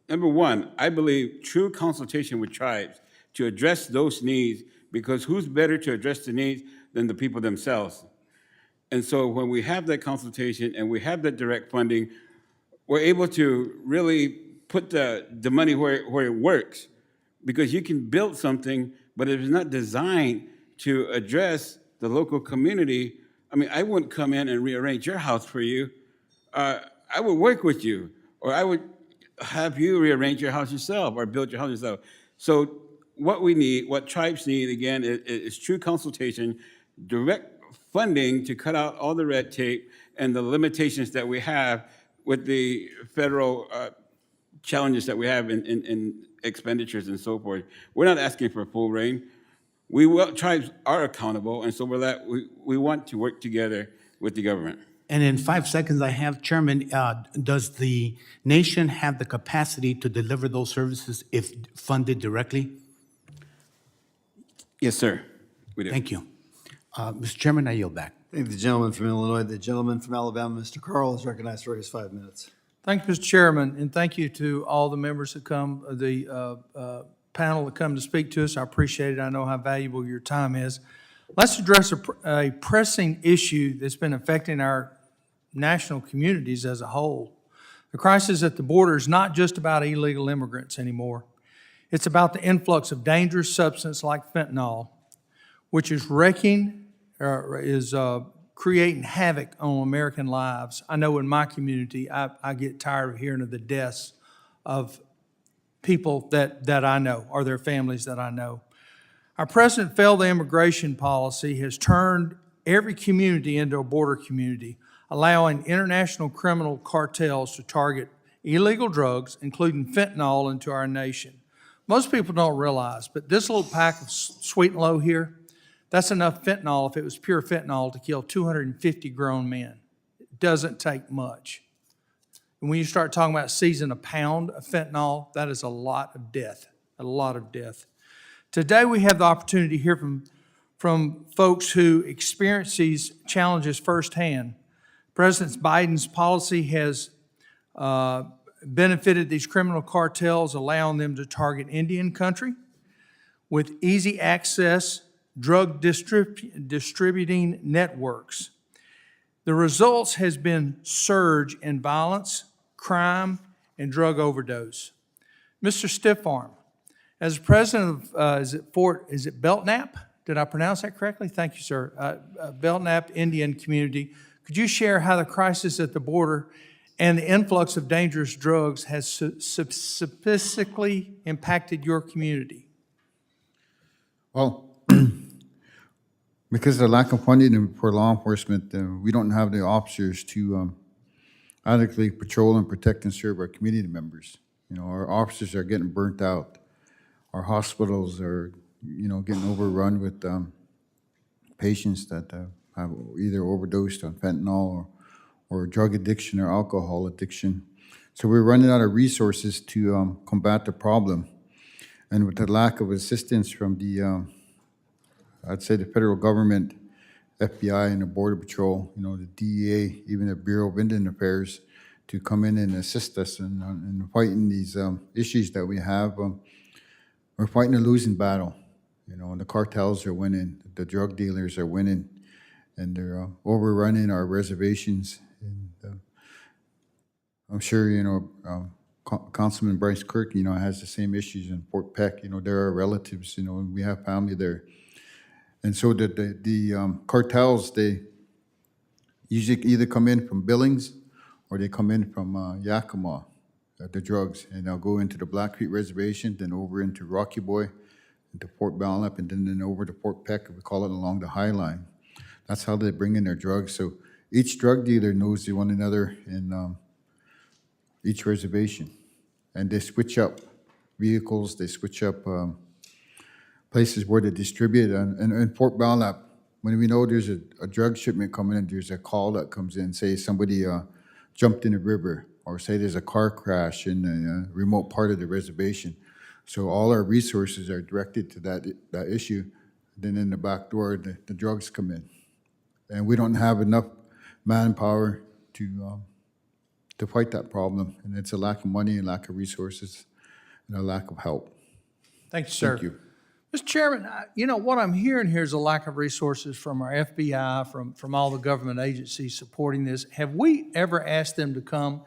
number one, I believe true consultation with tribes to address those needs, because who's better to address the needs than the people themselves? And so when we have that consultation and we have that direct funding, we're able to really put the money where it works, because you can build something, but if it's not designed to address the local community, I mean, I wouldn't come in and rearrange your house for you. I would work with you, or I would have you rearrange your house yourself or build your house yourself. So what we need, what tribes need, again, is true consultation, direct funding to cut out all the red tape and the limitations that we have with the federal challenges that we have in expenditures and so forth. We're not asking for full reign. Tribes are accountable, and so we want to work together with the government. And in 5 seconds I have, Chairman, does the nation have the capacity to deliver those services if funded directly? Yes, sir. We do. Thank you. Mr. Chairman, I yield back. Thank the gentleman from Illinois. The gentleman from Alabama, Mr. Carl, is recognized for his 5 minutes. Thank you, Mr. Chairman, and thank you to all the members that come, the panel that come to speak to us. I appreciate it. I know how valuable your time is. Let's address a pressing issue that's been affecting our national communities as a whole. The crisis at the border is not just about illegal immigrants anymore. It's about the influx of dangerous substance like fentanyl, which is creating havoc on American lives. I know in my community, I get tired of hearing of the deaths of people that I know or their families that I know. Our president failed the immigration policy, has turned every community into a border community, allowing international criminal cartels to target illegal drugs, including fentanyl, into our nation. Most people don't realize, but this little pack of Sweet and Low here, that's enough fentanyl, if it was pure fentanyl, to kill 250 grown men. It doesn't take much. And when you start talking about seizing a pound of fentanyl, that is a lot of death, a lot of death. Today we have the opportunity to hear from folks who experience these challenges firsthand. President Biden's policy has benefited these criminal cartels, allowing them to target Indian country with easy access drug distributing networks. The results has been surge in violence, crime, and drug overdose. Mr. Stiffarm, as president of, is it Belknap? Did I pronounce that correctly? Thank you, sir. Belknap Indian community. Could you share how the crisis at the border and the influx of dangerous drugs has specifically impacted your community? Well, because of the lack of funding for law enforcement, we don't have the officers to adequately patrol and protect and serve our community members. You know, our officers are getting burnt out. Our hospitals are, getting overrun with patients that have either overdosed on fentanyl or drug addiction or alcohol addiction. So we're running out of resources to combat the problem. And with the lack of assistance from the, I'd say the federal government, FBI and the Border Patrol, the DEA, even the Bureau of Indian Affairs, to come in and assist us in fighting these issues that we have. We're fighting a losing battle, and the cartels are winning, the drug dealers are winning, and they're overrunning our reservations. And I'm sure, Councilman Bryce Kirk, has the same issues in Fort Peck. There are relatives, and we have family there. And so the cartels, they usually either come in from Billings or they come in from Yakima, the drugs, and they'll go into the Black Creek Reservation, then over into Rocky Boy, into Fort Belknap, and then over to Fort Peck. We call it along the High Line. That's how they bring in their drugs. So each drug dealer knows one another in each reservation. And they switch up vehicles, they switch up places where they distribute. And in Fort Belknap, when we know there's a drug shipment coming in, there's a call that comes in, say somebody jumped in a river, or say there's a car crash in a remote part of the reservation. So all our resources are directed to that issue. Then in the back door, the drugs come in. And we don't have enough manpower to fight that problem. And it's a lack of money, and lack of resources, and a lack of help. Thank you, sir. Thank you. Mr. Chairman, what I'm hearing here is a lack of resources from our FBI, from all the government agencies supporting this. Have we ever asked them to come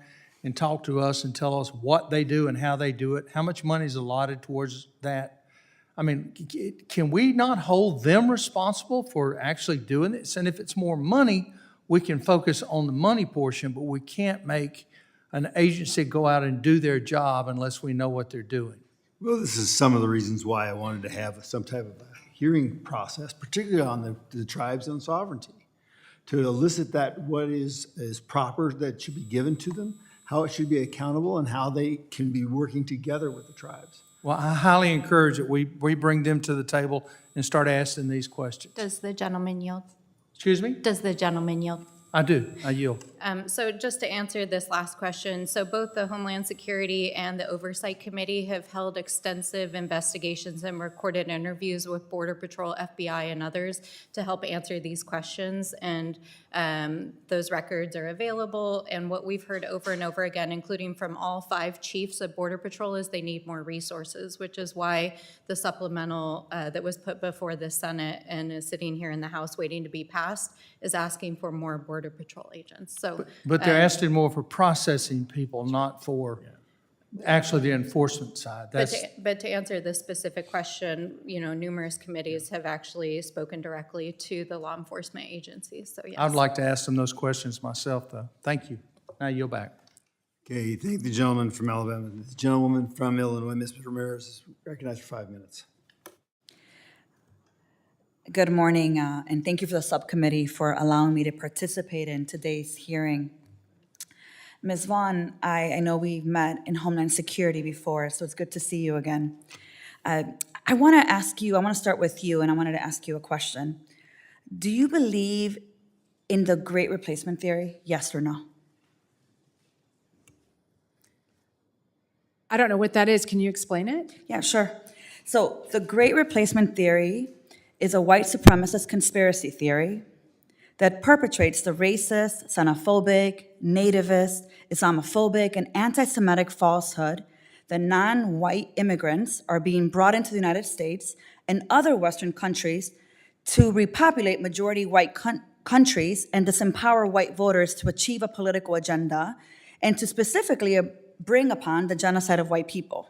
and talk to us and tell us what they do and how they do it? How much money is allotted towards that? I mean, can we not hold them responsible for actually doing this? And if it's more money, we can focus on the money portion, but we can't make an agency go out and do their job unless we know what they're doing. Well, this is some of the reasons why I wanted to have some type of a hearing process, particularly on the tribes and sovereignty, to elicit that what is proper that should be given to them, how it should be accountable, and how they can be working together with the tribes. Well, I highly encourage that we bring them to the table and start asking these questions. Does the gentleman yield? Excuse me? Does the gentleman yield? I do. I yield. So just to answer this last question, so both the Homeland Security and the Oversight Committee have held extensive investigations and recorded interviews with Border Patrol, FBI, and others to help answer these questions. And those records are available. And what we've heard over and over again, including from all 5 chiefs of Border Patrol, is they need more resources, which is why the supplemental that was put before the Senate and is sitting here in the House waiting to be passed is asking for more Border Patrol agents. So, But they're asking more for processing people, not for actually the enforcement side. but to answer this specific question, numerous committees have actually spoken directly to the law enforcement agencies. So yes. I'd like to ask them those questions myself, though. Thank you. Now yield back. Okay, thank the gentleman from Alabama. The gentlewoman from Illinois, Ms. Ramirez, is recognized for 5 minutes. Good morning, and thank you for the subcommittee for allowing me to participate in today's hearing. Ms. Vaughan, I know we've met in Homeland Security before, so it's good to see you again. I want to start with you, and I wanted to ask you a question. Do you believe in the Great Replacement Theory, yes or no? I don't know what that is. Can you explain it? Yeah, sure. So the Great Replacement Theory is a white supremacist conspiracy theory that perpetrates the racist, xenophobic, nativist, Islamophobic, and anti-Semitic falsehood that non-white immigrants are being brought into the United States and other Western countries to repopulate majority white countries and disempower white voters to achieve a political agenda and to specifically bring upon the genocide of white people.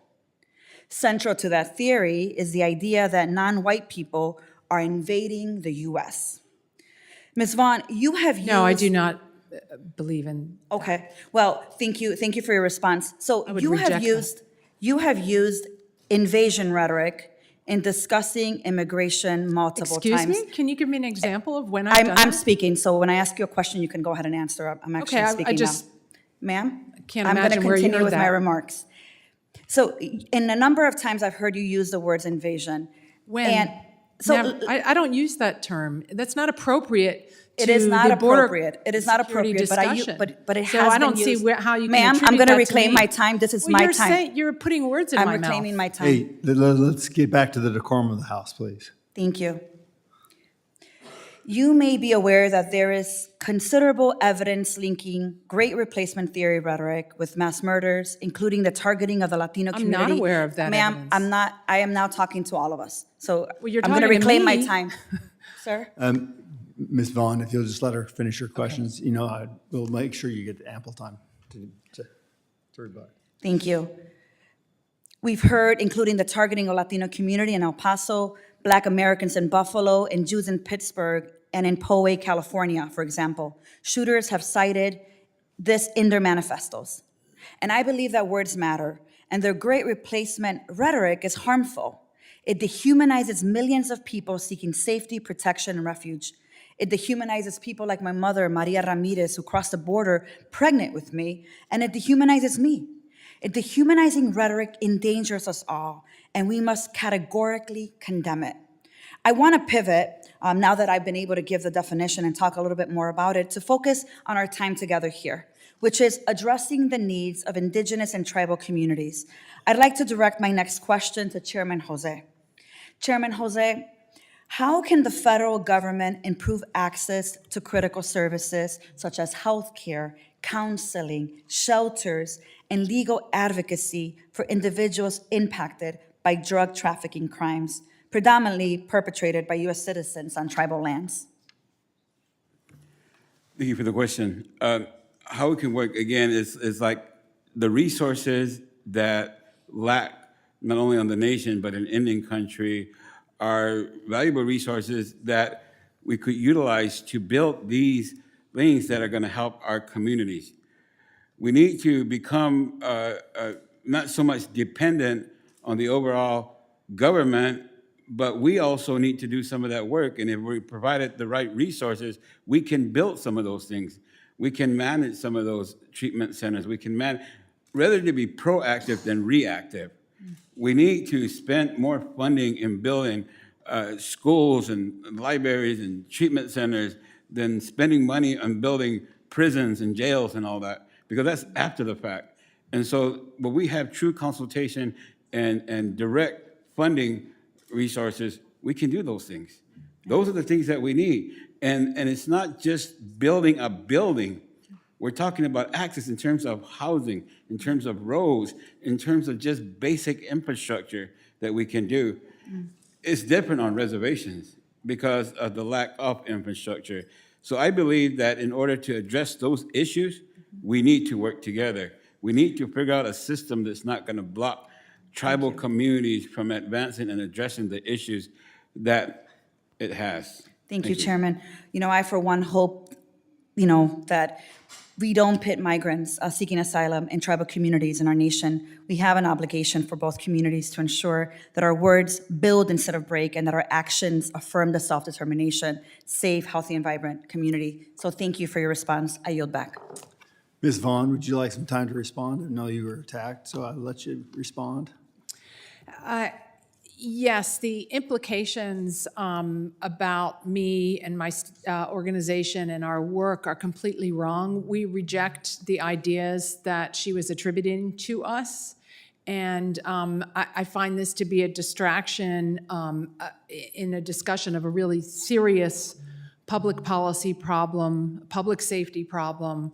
Central to that theory is the idea that non-white people are invading the U.S. Ms. Vaughan, you have used... No, I do not believe in... Okay. Well, thank you for your response. So would you reject have used invasion rhetoric in discussing immigration multiple Excuse times. me? Can you give me an example of when I've done I'm that? speaking, so when I ask you a question, you can go ahead and answer. I'm actually Okay, I speaking now. just Ma'am? can't I'm going to imagine where you continue heard with my that. remarks. So in a number of times, I've heard you use the words invasion. When? And so I don't use that term. That's not appropriate to it is not the border appropriate. It is not security appropriate, discussion. but it has So been I don't see used. how you can Ma'am, I'm attribute going to that reclaim me. my time. This is Well, my you're time. You're putting words in I'm my mouth. reclaiming my time. Hey, let's get back to the decorum of the House, please. Thank you. You may be aware that there is considerable evidence linking great replacement theory rhetoric with mass murders, including the targeting of the Latino I'm community. not aware of that Ma'am, evidence. I'm not, I am now talking to all of us. So Well, you're I'm going to talking to reclaim my me. time. Sir? Ms. Vaughan, if you'll just let her finish her questions, we'll make sure you get ample time to rebut. Thank you. We've heard, including the targeting of Latino community in El Paso, Black Americans in Buffalo, and Jews in Pittsburgh, and in Poway, California, for example. Shooters have cited this in their manifestos. And I believe that words matter, and their great replacement rhetoric is harmful. It dehumanizes millions of people seeking safety, protection, and refuge. It dehumanizes people like my mother, Maria Ramirez, who crossed the border pregnant with me, and it dehumanizes me. A dehumanizing rhetoric endangers us all, and we must categorically condemn it. I want to pivot, now that I've been able to give the definition and talk a little bit more about it, to focus on our time together here, which is addressing the needs of indigenous and tribal communities. I'd like to direct my next question to Chairman Jose. Chairman Jose, how can the federal government improve access to critical services such as healthcare, counseling, shelters, and legal advocacy for individuals impacted by drug trafficking crimes, predominantly perpetrated by U.S. citizens on tribal lands? Thank you for the question. How it can work, again, is like the resources that lack not only on the nation, but in Indian country are valuable resources that we could utilize to build these things that are going to help our communities. We need to become not so much dependent on the overall government, but we also need to do some of that work. And if we provided the right resources, we can build some of those things. We can manage some of those treatment centers. We can manage, rather to be proactive than reactive. We need to spend more funding in building schools and libraries and treatment centers than spending money on building prisons and jails and all that, because that's after the fact. And so when we have true consultation and direct funding resources, we can do those things. Those are the things that we need. And it's not just building a building. We're talking about access in terms of housing, in terms of roads, in terms of just basic infrastructure that we can do. It's different on reservations because of the lack of infrastructure. So I believe that in order to address those issues, we need to work together. We need to figure out a system that's not going to block tribal communities from advancing and addressing the issues that it has. Thank you, Chairman. I, for one, hope, that we don't pit migrants seeking asylum in tribal communities in our nation. We have an obligation for both communities to ensure that our words build instead of break and that our actions affirm the self-determination, safe, healthy, and vibrant community. So thank you for your response. I yield back. Ms. Vaughan, would you like some time to respond? I know you were attacked, so I'll let you respond. Yes, the implications about me and my organization and our work are completely wrong. We reject the ideas that she was attributing to us, and I find this to be a distraction in a discussion of a really serious public policy problem, public safety problem,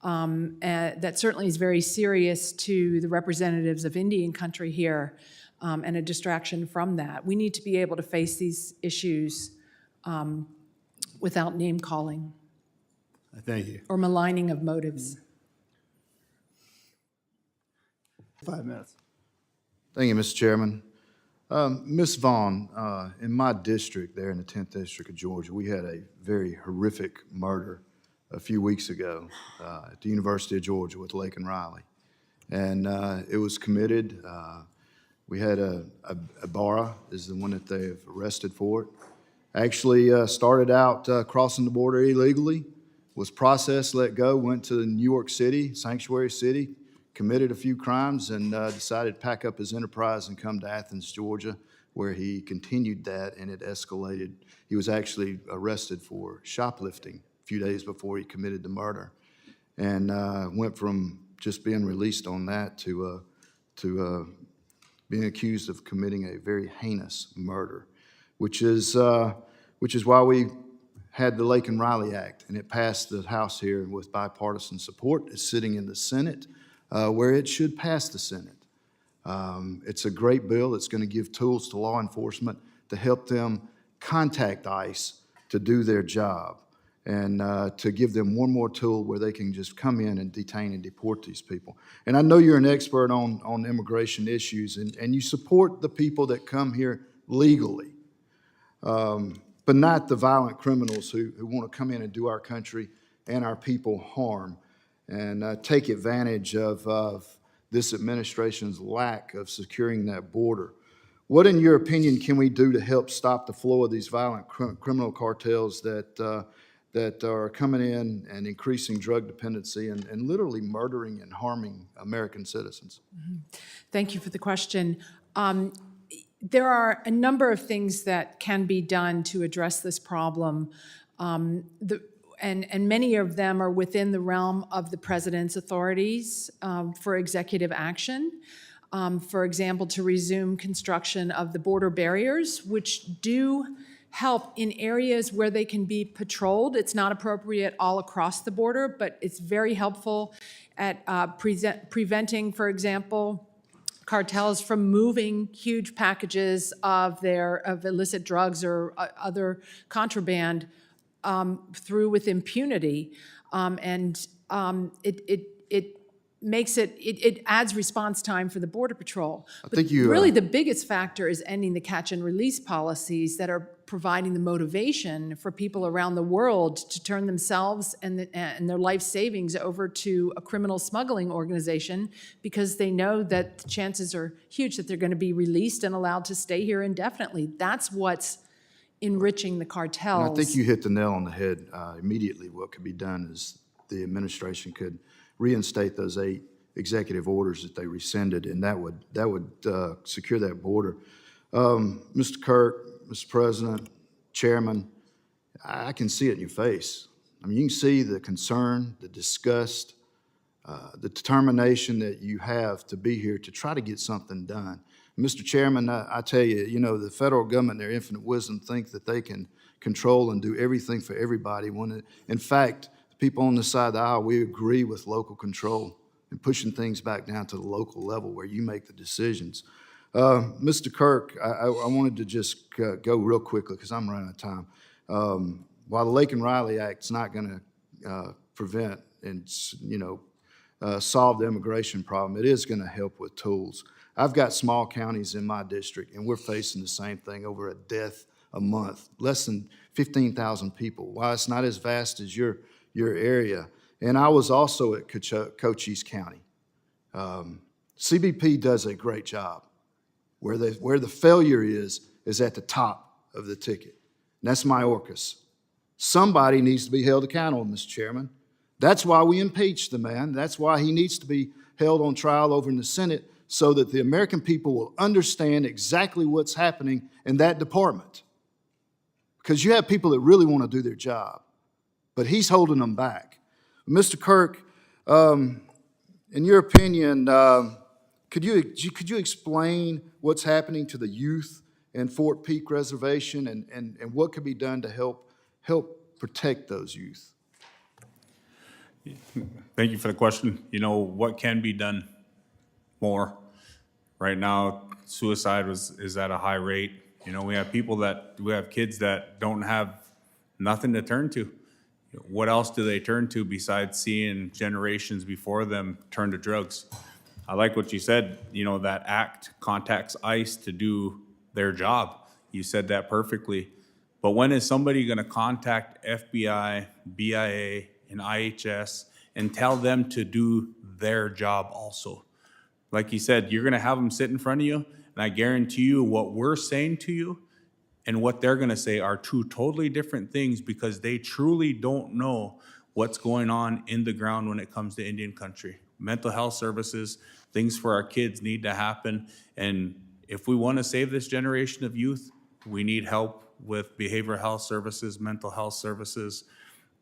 that certainly is very serious to the representatives of Indian country here. And a distraction from that. We need to be able to face these issues without name-calling Thank you. or maligning of motives. 5 minutes. Thank you, Mr. Chairman. Ms. Vaughan, in my district there in the 10th District of Georgia, we had a very horrific murder a few weeks ago at the University of Georgia with Lake and Riley. And it was committed We had Ibarra is the one that they've arrested for it. Actually started out crossing the border illegally, was processed, let go, went to New York City, sanctuary city, committed a few crimes, and decided to pack up his enterprise and come to Athens, Georgia, where he continued that, and it escalated. He was actually arrested for shoplifting a few days before he committed the murder, and went from just being released on that to being accused of committing a very heinous murder, which is why we had the Lake and Riley Act, and it passed the House here with bipartisan support. It's sitting in the Senate, where it should pass the Senate. It's a great bill. It's going to give tools to law enforcement to help them contact ICE to do their job, and to give them one more tool where they can just come in and detain and deport these people. And I know you're an expert on immigration issues, and you support the people that come here legally, but not the violent criminals who want to come in and do our country and our people harm, and take advantage of this administration's lack of securing that border. What, in your opinion, can we do to help stop the flow of these violent criminal cartels that are coming in and increasing drug dependency and literally murdering and harming American citizens? Thank you for the question. There are a number of things that can be done to address this problem, and many of them are within the realm of the president's authorities for executive action. For example, to resume construction of the border barriers, which do help in areas where they can be patrolled. It's not appropriate all across the border, but it's very helpful at preventing, for example, cartels from moving huge packages of illicit drugs or other contraband through with impunity, it makes it adds response time for the Border Patrol. But really the biggest factor is ending the catch and release policies that are providing the motivation for people around the world to turn themselves and their life savings over to a criminal smuggling organization, because they know that the chances are huge that they're going to be released and allowed to stay here indefinitely. That's what's enriching the cartels. And I think you hit the nail on the head. Immediately what could be done is the administration could reinstate those 8 executive orders that they rescinded, and that would secure that border. Mr. Kirk, Mr. President, Chairman, I can see it in your face. I mean, you can see the concern, the disgust, the determination that you have to be here to try to get something done. Mr. Chairman, I tell you, the federal government, in their infinite wisdom, think that they can control and do everything for everybody, when in fact, the people on this side of the aisle, we agree with local control and pushing things back down to the local level where you make the decisions. Mr. Kirk, I wanted to just go real quickly because I'm running out of time. While the Lake and Riley Act's not going to prevent and solve the immigration problem, it is going to help with tools. I've got small counties in my district, and we're facing the same thing, over a death a month, less than 15,000 people. While it's not as vast as your area, and I was also at Cochise County. CBP does a great job. Where the failure is at the top of the ticket, and that's Mayorkas. Somebody needs to be held accountable, Mr. Chairman. That's why we impeached the man. That's why he needs to be held on trial over in the Senate, so that the American people will understand exactly what's happening in that department. Because you have people that really want to do their job, but he's holding them back. Mr. Kirk, in your opinion, could you explain what's happening to the youth in Fort Peak Reservation, and what could be done to help protect those youth? Thank you for the question. What can be done more? Right now, suicide is at a high rate. We have kids that don't have nothing to turn to. What else do they turn to besides seeing generations before them turn to drugs? I like what you said, that act contacts ICE to do their job. You said that perfectly. But when is somebody going to contact FBI, BIA, and IHS and tell them to do their job also? Like you said, you're going to have them sit in front of you, And I guarantee you what we're saying to you and what they're gonna say are two totally different things because they truly don't know what's going on in the ground when it comes to Indian country. Mental health services, things for our kids need to happen. And if we wanna save this generation of youth, we need help with behavioral health services, mental health services,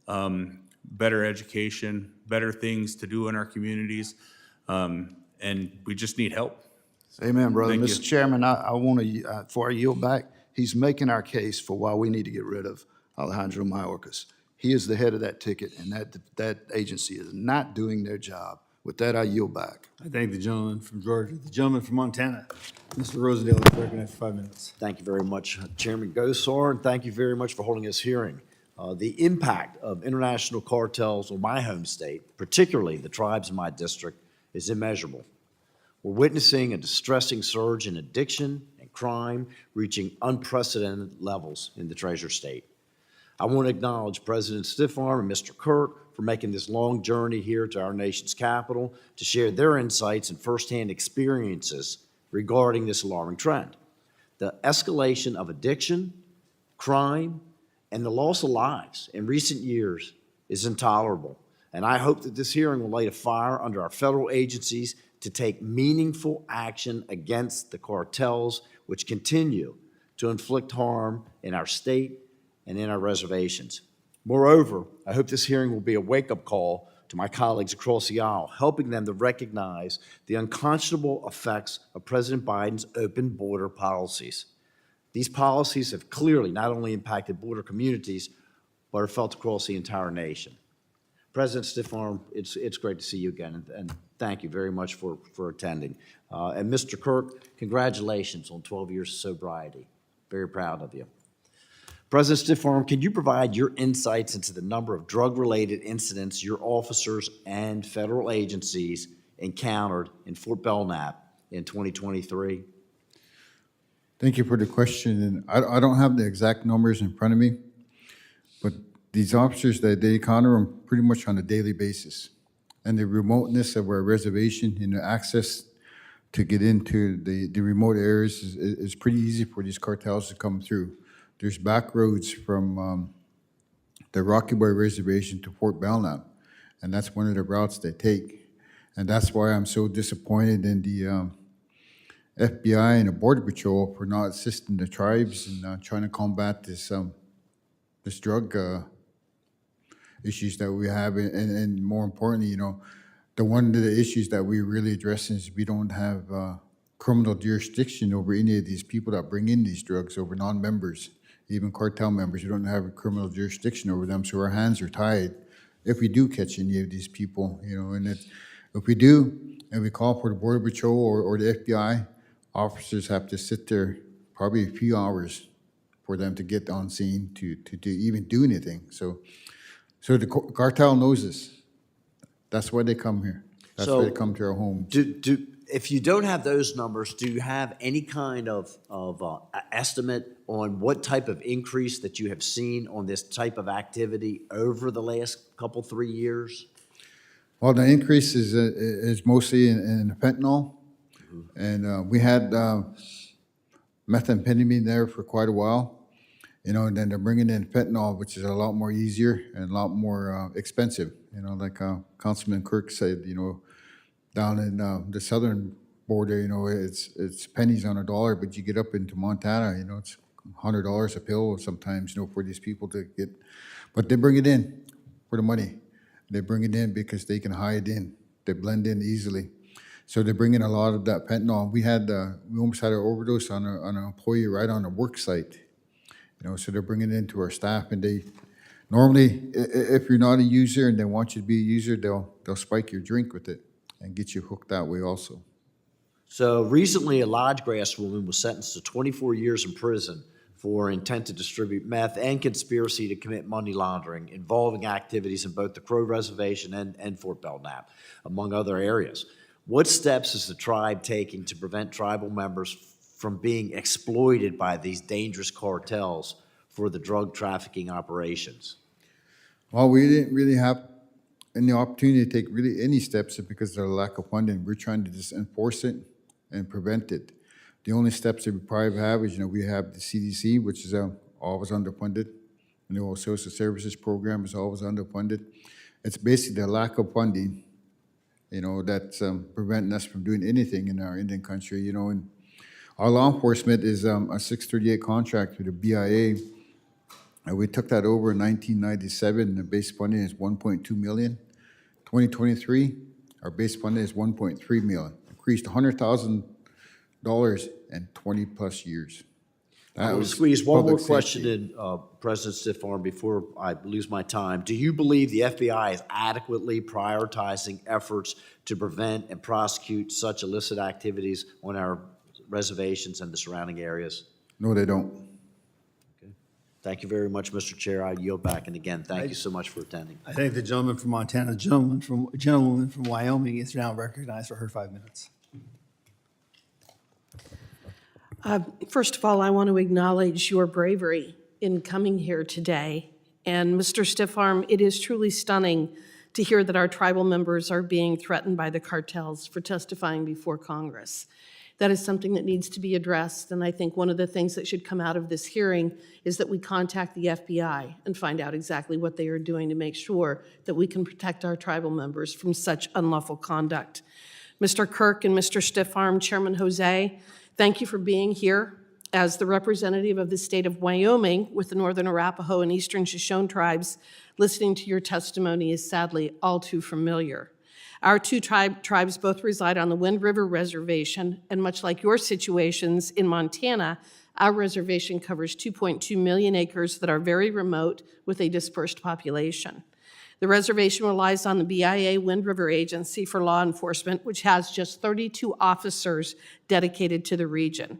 better education, better things to do in our communities. And we just need help. Amen, brother. Thank you. Mr. Chairman, I want to, before I yield back, he's making our case for why we need to get rid of Alejandro Mayorkas. He is the head of that ticket, and that agency is not doing their job. With that, I yield back. I thank the gentleman from Georgia. The gentleman from Montana, Mr. Rosedale, is recognized for 5 minutes. Thank you very much, Chairman Gosar, and thank you very much for holding this hearing. The impact of international cartels on my home state, particularly the tribes in my district, is immeasurable. We're witnessing a distressing surge in addiction and crime reaching unprecedented levels in the Treasure State. I want to acknowledge President Stiffarm and Mr. Kirk for making this long journey here to our nation's capital to share their insights and firsthand experiences regarding this alarming trend. The escalation of addiction, crime, and the loss of lives in recent years is intolerable. And I hope that this hearing will light a fire under our federal agencies to take meaningful action against the cartels which continue to inflict harm in our state and in our reservations. Moreover, I hope this hearing will be a wake-up call to my colleagues across the aisle, helping them to recognize the unconscionable effects of President Biden's open border policies. These policies have clearly not only impacted border communities, but are felt across the entire nation. President Stiffarm, it's great to see you again, and thank you very much for attending. And Mr. Kirk, congratulations on 12 years of sobriety. Very proud of you. President Stiffarm, can you provide your insights into the number of drug-related incidents your officers and federal agencies encountered in Fort Belknap in 2023? Thank you for the question, and I don't have the exact numbers in front of me, but these officers, they encounter them pretty much on a daily basis. And the remoteness of our reservation and the access to get into the remote areas is pretty easy for these cartels to come through. There's back roads from the Rocky Boy Reservation to Fort Belknap, and that's one of the routes they take. And that's why I'm so disappointed in the FBI and the Border Patrol for not assisting the tribes and trying to combat this drug issues that we have, and more importantly, one of the issues that we're really addressing is we don't have criminal jurisdiction over any of these people that bring in these drugs, over non-members, even cartel members. We don't have a criminal jurisdiction over them, so our hands are tied if we do catch any of these people, and if we do, and we call for the Border Patrol or the FBI, officers have to sit there probably a few hours for them to get on scene to even do anything. So the cartel knows this. That's why they come here. That's why they come to our homes. If you don't have those numbers, do you have any kind of estimate on what type of increase that you have seen on this type of activity over the last couple, 3 years? Well, the increase is mostly in fentanyl. And we had methamphetamine there for quite a while, and then they're bringing in fentanyl, which is a lot more easier and a lot more expensive. Like Councilman Kirk said, down in the southern border, it's pennies on a dollar, but you get up into Montana, it's $100 a pill sometimes, for these people to get. But they bring it in for the money. They bring it in because they can hide in. They blend in easily. So they bring in a lot of that fentanyl. We almost had an overdose on an employee right on a work site. So they're bringing it into our staff, and they normally, if you're not a user and they want you to be a user, they'll spike your drink with it and get you hooked that way also. So recently, a Lodgegrass woman was sentenced to 24 years in prison for intent to distribute meth and conspiracy to commit money laundering involving activities in both the Crow Reservation and Fort Belknap, among other areas. What steps is the tribe taking to prevent tribal members from being exploited by these dangerous cartels for the drug trafficking operations? Well, we didn't really have any opportunity to take really any steps because of the lack of funding. We're trying to just enforce it and prevent it. The only steps that we probably have is, we have the CDC, which is always underfunded. And the social services program is always underfunded. It's basically the lack of funding, that's preventing us from doing anything in our Indian country, and our law enforcement is a 638 contract with the BIA. And we took that over in 1997, and the base funding is 1.2 million. 2023, our base funding is 1.3 million, increased $100,000 in 20-plus years. I will was squeeze one more public question safety. in, President Stiffarm, before I lose my time. Do you believe the FBI is adequately prioritizing efforts to prevent and prosecute such illicit activities on our reservations and the surrounding areas? No, they don't. Thank you very much, Mr. Chair. I yield back, and again, thank you so much for attending. I thank the gentleman from Montana, gentlewoman from Wyoming is now recognized for her 5 minutes. First of all, I want to acknowledge your bravery in coming here today. And Mr. Stiffarm, it is truly stunning to hear that our tribal members are being threatened by the cartels for testifying before Congress. That is something that needs to be addressed, and I think one of the things that should come out of this hearing is that we contact the FBI and find out exactly what they are doing to make sure that we can protect our tribal members from such unlawful conduct. Mr. Kirk and Mr. Stiffarm, Chairman Jose, thank you for being here. As the representative of the state of Wyoming with the Northern Arapaho and Eastern Shoshone tribes, listening to your testimony is sadly all too familiar. Our two tribes both reside on the Wind River Reservation, and much like your situations in Montana, our reservation covers 2.2 million acres that are very remote with a dispersed population. The reservation relies on the BIA Wind River Agency for law enforcement, which has just 32 officers dedicated to the region.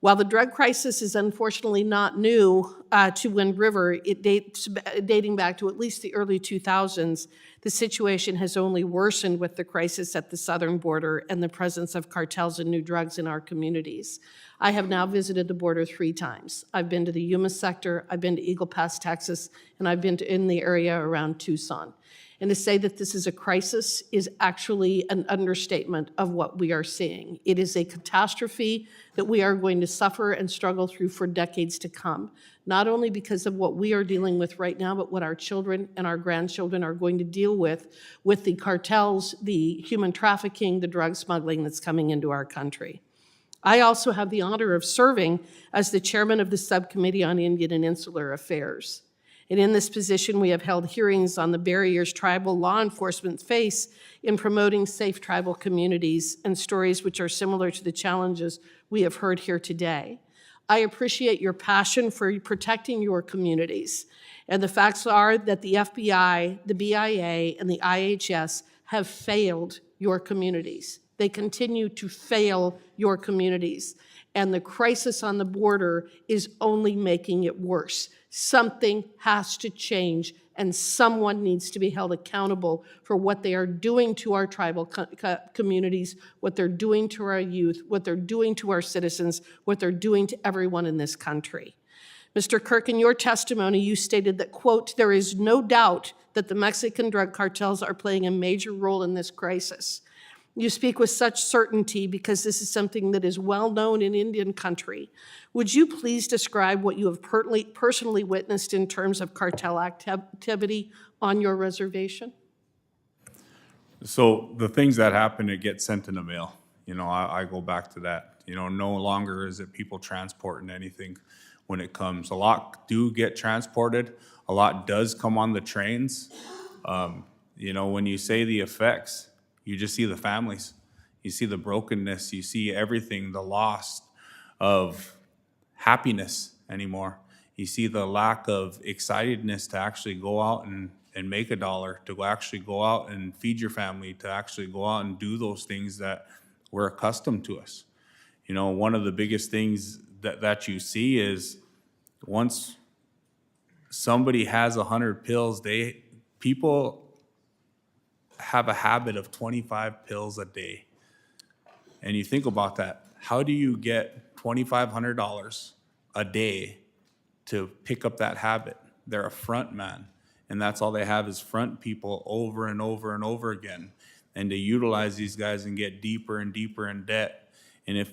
While the drug crisis is unfortunately not new to Wind River, dating back to at least the early 2000s, the situation has only worsened with the crisis at the southern border and the presence of cartels and new drugs in our communities. I have now visited the border 3 times. I've been to the Yuma sector, I've been to Eagle Pass, Texas, and I've been in the area around Tucson. And to say that this is a crisis is actually an understatement of what we are seeing. It is a catastrophe that we are going to suffer and struggle through for decades to come, not only because of what we are dealing with right now, but what our children and our grandchildren are going to deal with the cartels, the human trafficking, the drug smuggling that's coming into our country. I also have the honor of serving as the chairman of the Subcommittee on Indian and Insular Affairs. And in this position, we have held hearings on the barriers tribal law enforcement face in promoting safe tribal communities and stories which are similar to the challenges we have heard here today. I appreciate your passion for protecting your communities. And the facts are that the FBI, the BIA, and the IHS have failed your communities. They continue to fail your communities. And the crisis on the border is only making it worse. Something has to change, and someone needs to be held accountable for what they are doing to our tribal communities, what they're doing to our youth, what they're doing to our citizens, what they're doing to everyone in this country. Mr. Kirk, in your testimony, you stated that, quote, "There is no doubt that the Mexican drug cartels are playing a major role in this crisis." You speak with such certainty because this is something that is well known in Indian country. Would you please describe what you have personally witnessed in terms of cartel activity on your reservation? So the things that happen, it gets sent in the mail. I go back to that. No longer is it people transporting anything when it comes. A lot do get transported. A lot does come on the trains. When you say the effects, you just see the families. You see the brokenness. You see everything, the loss of happiness anymore. You see the lack of excitedness to actually go out and make $1, to actually go out and feed your family, to actually go out and do those things that were accustomed to us. One of the biggest things that you see is once somebody has 100 pills, people have a habit of 25 pills a day. And you think about that. How do you get $2,500 a day to pick up that habit? They're a front man. And that's all they have is front people over and over and over again. And to utilize these guys and get deeper and deeper in debt. And if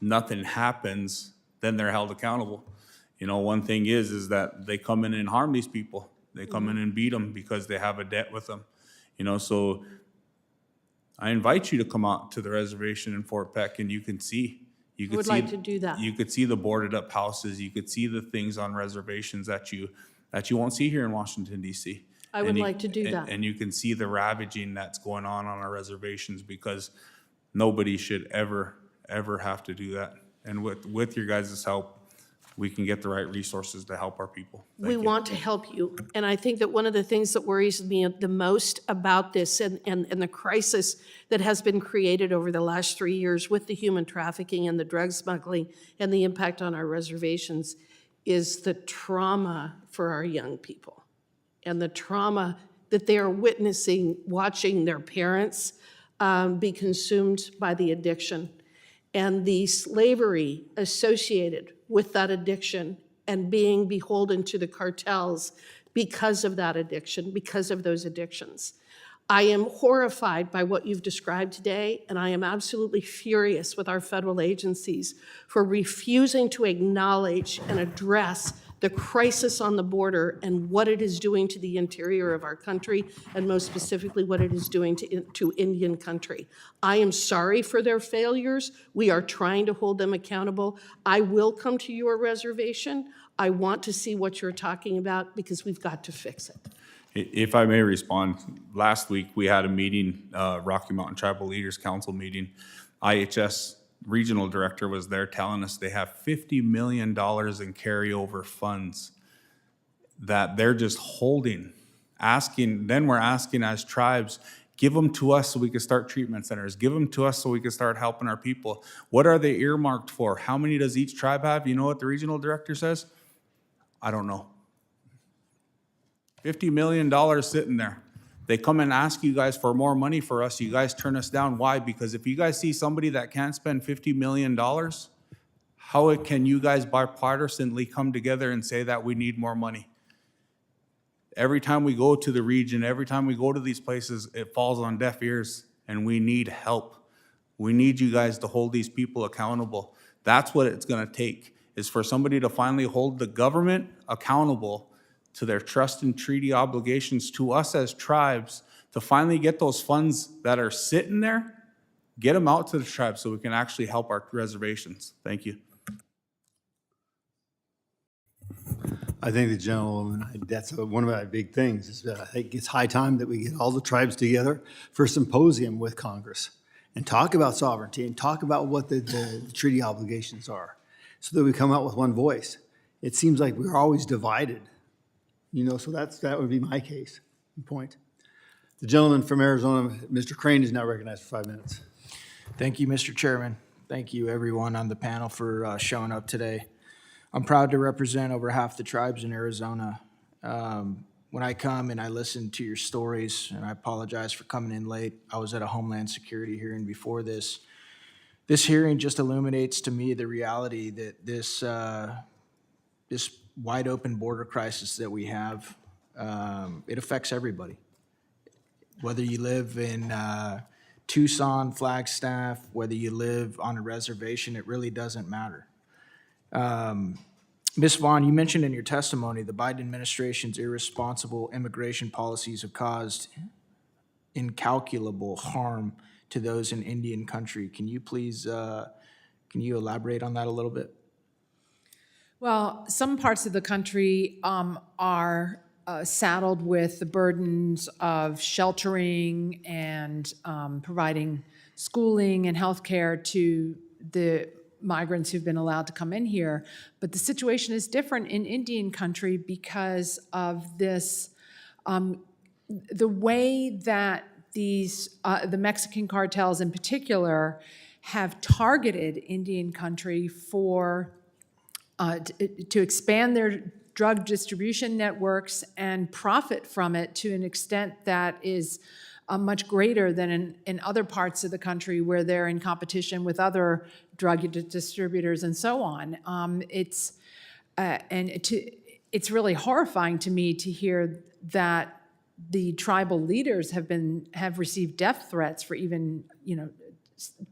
nothing happens, then they're held accountable. You know, one thing is that they come in and harm these people. They come in and beat them because they have a debt with them. You know, so I invite you to come out to the reservation in Fort Peck, and you can see. You could would see, like to do that. You could see the boarded up houses. You could see the things on reservations that you won't see here in Washington, D.C. I would like to do that. And you can see the ravaging that's going on our reservations, because nobody should ever have to do that. And with your guys' help, we can get the right resources to help our people. Thank We you. want to help you. And I think that one of the things that worries me the most about this and the crisis that has been created over the last 3 years with the human trafficking and the drug smuggling and the impact on our reservations is the trauma for our young people and the trauma that they are witnessing, watching their parents be consumed by the addiction and the slavery associated with that addiction and being beholden to the cartels because of that addiction, because of those addictions. I am horrified by what you've described today, and I am absolutely furious with our federal agencies for refusing to acknowledge and address the crisis on the border and what it is doing to the interior of our country, and most specifically what it is doing to Indian country. I am sorry for their failures. We are trying to hold them accountable. I will come to your reservation. I want to see what you're talking about because we've got to fix it. If I may respond, last week we had a meeting, Rocky Mountain Tribal Leaders Council meeting. IHS regional director was there telling us they have $50 million in carryover funds that they're just holding, then we're asking as tribes, give them to us so we can start treatment centers. Give them to us so we can start helping our people. What are they earmarked for? How many does each tribe have? You know what the regional director says? I don't know. $50 million sitting there. They come and ask you guys for more money for us. You guys turn us down. Why? Because if you guys see somebody that can't spend $50 million, how can you guys bipartisanly come together and say that we need more money? Every time we go to the region, every time we go to these places, it falls on deaf ears, and we need help. We need you guys to hold these people accountable. That's what it's going to take, is for somebody to finally hold the government accountable to their trust and treaty obligations to us as tribes, to finally get those funds that are sitting there, get them out to the tribes so we can actually help our reservations. Thank you. I think the gentleman, that's one of my big things, is that I think it's high time that we get all the tribes together for a symposium with Congress and talk about sovereignty and talk about what the treaty obligations are, so that we come out with one voice. It seems like we're always divided. So that would be my case and point. The gentleman from Arizona, Mr. Crane, is now recognized for 5 minutes. Thank you, Mr. Chairman. Thank you, everyone on the panel, for showing up today. I'm proud to represent over half the tribes in Arizona. When I come and I listen to your stories, and I apologize for coming in late, I was at a Homeland Security hearing before this. This hearing just illuminates to me the reality that this wide open border crisis that we have, it affects everybody. Whether you live in Tucson, Flagstaff, whether you live on a reservation, it really doesn't matter. Ms. Vaughan, you mentioned in your testimony the Biden administration's irresponsible immigration policies have caused incalculable harm to those in Indian country. Can you please, can you elaborate on that a little bit? Well, some parts of the country are saddled with the burdens of sheltering and providing schooling and healthcare to the migrants who've been allowed to come in here. But the situation is different in Indian country because of this, the way that the Mexican cartels in particular have targeted Indian country for to expand their drug distribution networks and profit from it to an extent that is much greater than in other parts of the country where they're in competition with other drug distributors and so on. It's really horrifying to me to hear that the tribal leaders have received death threats for even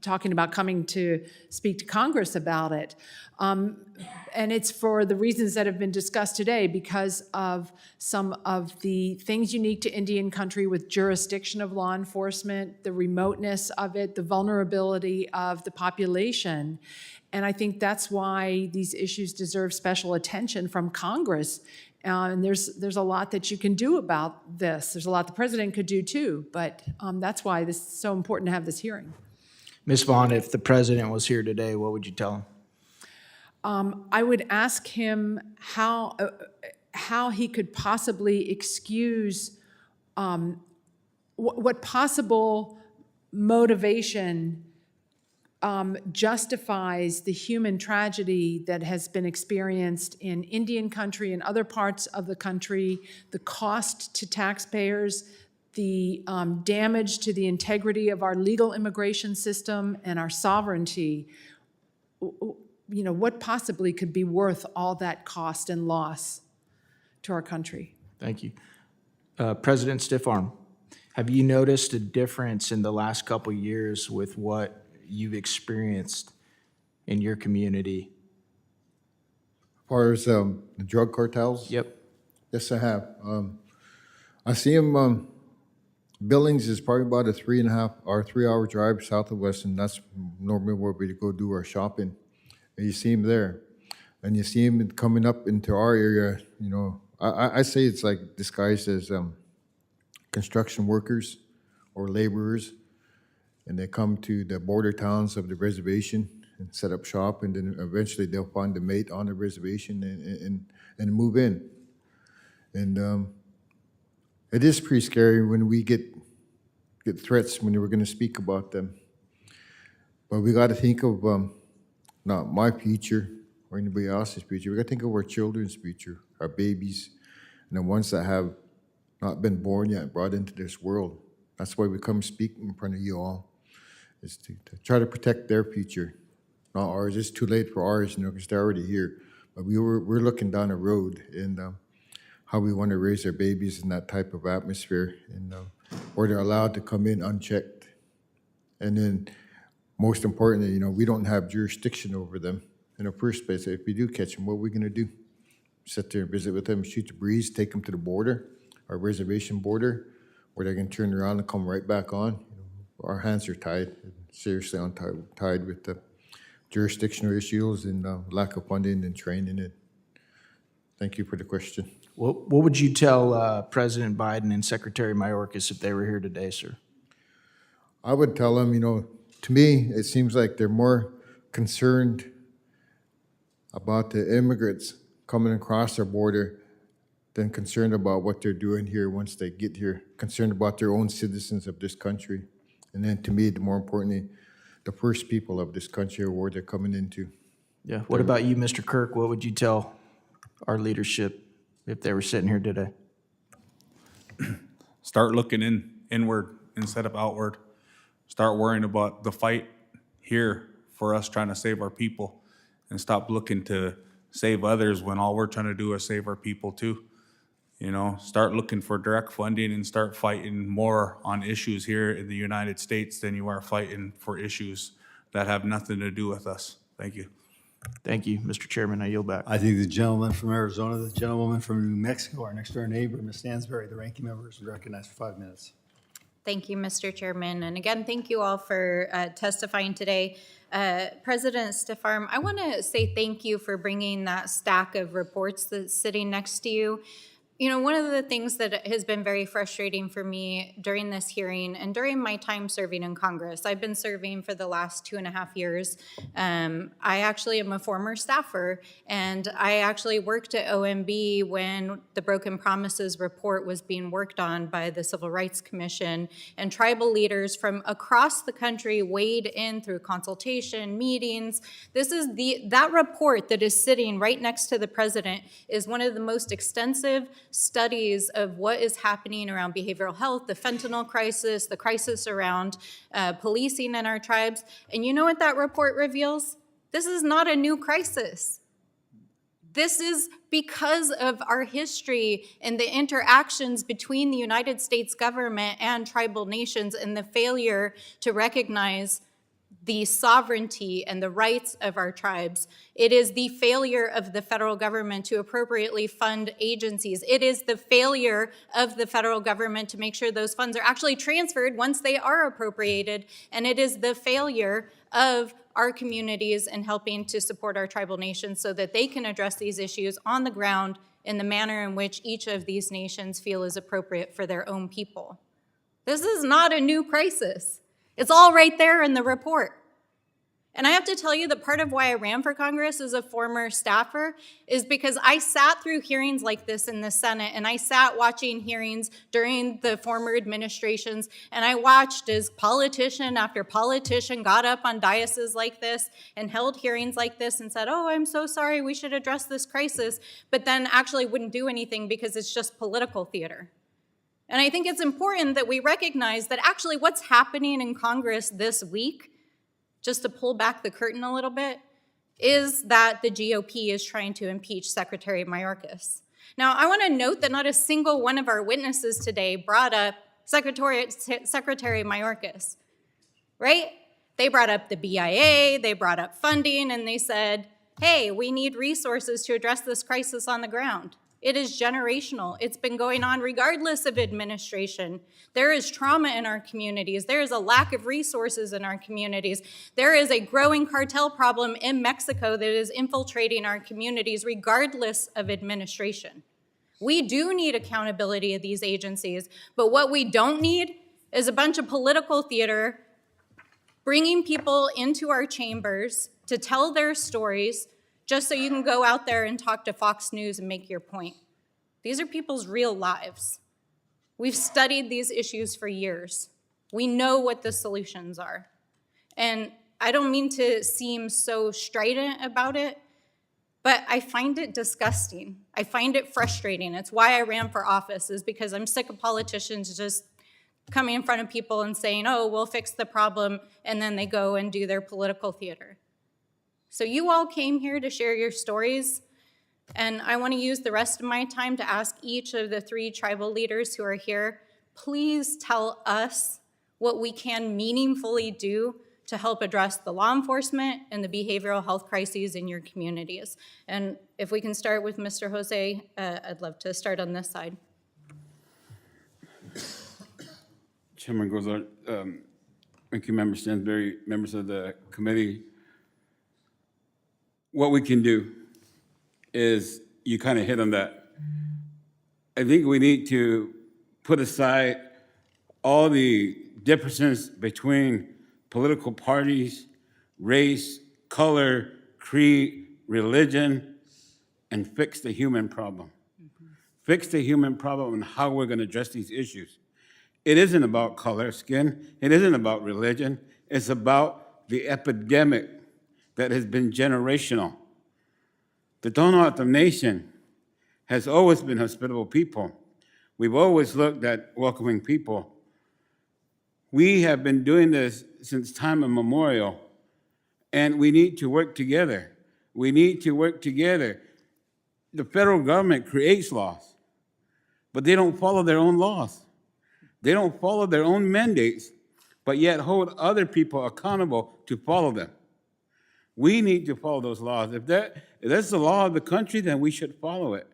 talking about coming to speak to Congress about it. And it's for the reasons that have been discussed today, because of some of the things unique to Indian country with jurisdiction of law enforcement, the remoteness of it, the vulnerability of the population. And I think that's why these issues deserve special attention from Congress. And there's a lot that you can do about this. There's a lot the president could do too, but that's why this is so important to have this hearing. Ms. Vaughan, if the president was here today, what would you tell him? I would ask him how he could possibly excuse what possible motivation justifies the human tragedy that has been experienced in Indian country and other parts of the country, the cost to taxpayers, the damage to the integrity of our legal immigration system and our sovereignty. You know, what possibly could be worth all that cost and loss to our country? Thank you. President Stiffarm, have you noticed a difference in the last couple years with what you've experienced in your community? As far as the drug cartels? Yep. Yes, I have. I see them, Billings is probably about a 3-hour drive south of Weston. That's normally where we go do our shopping. And you see them there. And you see them coming up into our area, you know. I say it's like disguised as construction workers or laborers. And they come to the border towns of the reservation and set up shop, and then eventually they'll find a mate on the reservation and move in. And it is pretty scary when we get threats when we're going to speak about them. But we got to think of not my future or anybody else's future. We got to think of our children's future, our babies, and the ones that have not been born yet, brought into this world. That's why we come speak in front of you all, is to try to protect their future, not ours. It's too late for ours, you know, because they're already here. But we're looking down the road and how we want to raise our babies in that type of atmosphere, and where they're allowed to come in unchecked. And then, most importantly, you know, we don't have jurisdiction over them in the first place. If we do catch them, what are we going to do? Sit there and visit with them, shoot the breeze, take them to the border, our reservation border, where they can turn around and come right back on. You know, our hands are tied, seriously tied with the jurisdictional issues and lack of funding and training. And thank you for the question. What would you tell President Biden and Secretary Mayorkas if they were here today, sir? I would tell them, you know, to me, it seems like they're more concerned about the immigrants coming across our border than concerned about what they're doing here once they get here, concerned about their own citizens of this country. And then to me, more importantly, the first people of this country are where they're coming into. Yeah. What about you, Mr. Kirk? What would you tell our leadership if they were sitting here today? Start looking inward instead of outward. Start worrying about the fight here for us trying to save our people, and stop looking to save others when all we're trying to do is save our people too. You know, start looking for direct funding and start fighting more on issues here in the United States than you are fighting for issues that have nothing to do with us. Thank you. Thank you, Mr. Chairman. I yield back. I think the gentleman from Arizona, the gentlewoman from New Mexico, our next door neighbor, Ms. Stansberry, the ranking member, is recognized for 5 minutes. Thank you, Mr. Chairman. And again, thank you all for testifying today. President Stiffarm, I want to say thank you for bringing that stack of reports that's sitting next to you. You know, one of the things that has been very frustrating for me during this hearing and during my time serving in Congress, I've been serving for the last 2.5 years. I actually am a former staffer, and I actually worked at OMB when the Broken Promises report was being worked on by the Civil Rights Commission, and tribal leaders from across the country weighed in through consultation, meetings. This is that report that is sitting right next to the president is one of the most extensive studies of what is happening around behavioral health, the fentanyl crisis, the crisis around policing in our tribes. And you know what that report reveals? This is not a new crisis. This is because of our history and the interactions between the United States government and tribal nations and the failure to recognize the sovereignty and the rights of our tribes. It is the failure of the federal government to appropriately fund agencies. It is the failure of the federal government to make sure those funds are actually transferred once they are appropriated. And it is the failure of our communities in helping to support our tribal nations so that they can address these issues on the ground in the manner in which each of these nations feel is appropriate for their own people. This is not a new crisis. It's all right there in the report. And I have to tell you that part of why I ran for Congress as a former staffer is because I sat through hearings like this in the Senate, and I sat watching hearings during the former administrations, and I watched as politician after politician got up on daises like this and held hearings like this and said, oh, I'm so sorry, we should address this crisis, but then actually wouldn't do anything because it's just political theater. And I think it's important that we recognize that actually what's happening in Congress this week, just to pull back the curtain a little bit, is that the GOP is trying to impeach Secretary Mayorkas. Now, I want to note that not a single one of our witnesses today brought up Secretary Mayorkas, right? They brought up the BIA, they brought up funding, and they said, hey, we need resources to address this crisis on the ground. It is generational. It's been going on regardless of administration. There is trauma in our communities. There is a lack of resources in our communities. There is a growing cartel problem in Mexico that is infiltrating our communities regardless of administration. We do need accountability of these agencies, but what we don't need is a bunch of political theater bringing people into our chambers to tell their stories just so you can go out there and talk to Fox News and make your point. These are people's real lives. We've studied these issues for years. We know what the solutions are. And I don't mean to seem so strident about it, but I find it disgusting. I find it frustrating. It's why I ran for office, is because I'm sick of politicians just coming in front of people and saying, oh, we'll fix the problem, and then they go and do their political theater. So you all came here to share your stories, and I want to use the rest of my time to ask each of the 3 tribal leaders who are here, please tell us what we can meaningfully do to help address the law enforcement and the behavioral health crises in your communities. And if we can start with Mr. Jose, I'd love to start on this side. Chairman Gosar, ranking member Stansberry, members of the committee, what we can do is, you kind of hit on that. I think we need to put aside all the differences between political parties, race, color, creed, religion, and fix the human problem. Fix the human problem and how we're going to address these issues. It isn't about color, skin. It isn't about religion. It's about the epidemic that has been generational. The Tohono Nation has always been hospitable people. We've always looked at welcoming people. We have been doing this since time immemorial, and we need to work together. We need to work together. The federal government creates laws, but they don't follow their own laws. They don't follow their own mandates, but yet hold other people accountable to follow them. We need to follow those laws. If that's the law of the country, then we should follow it.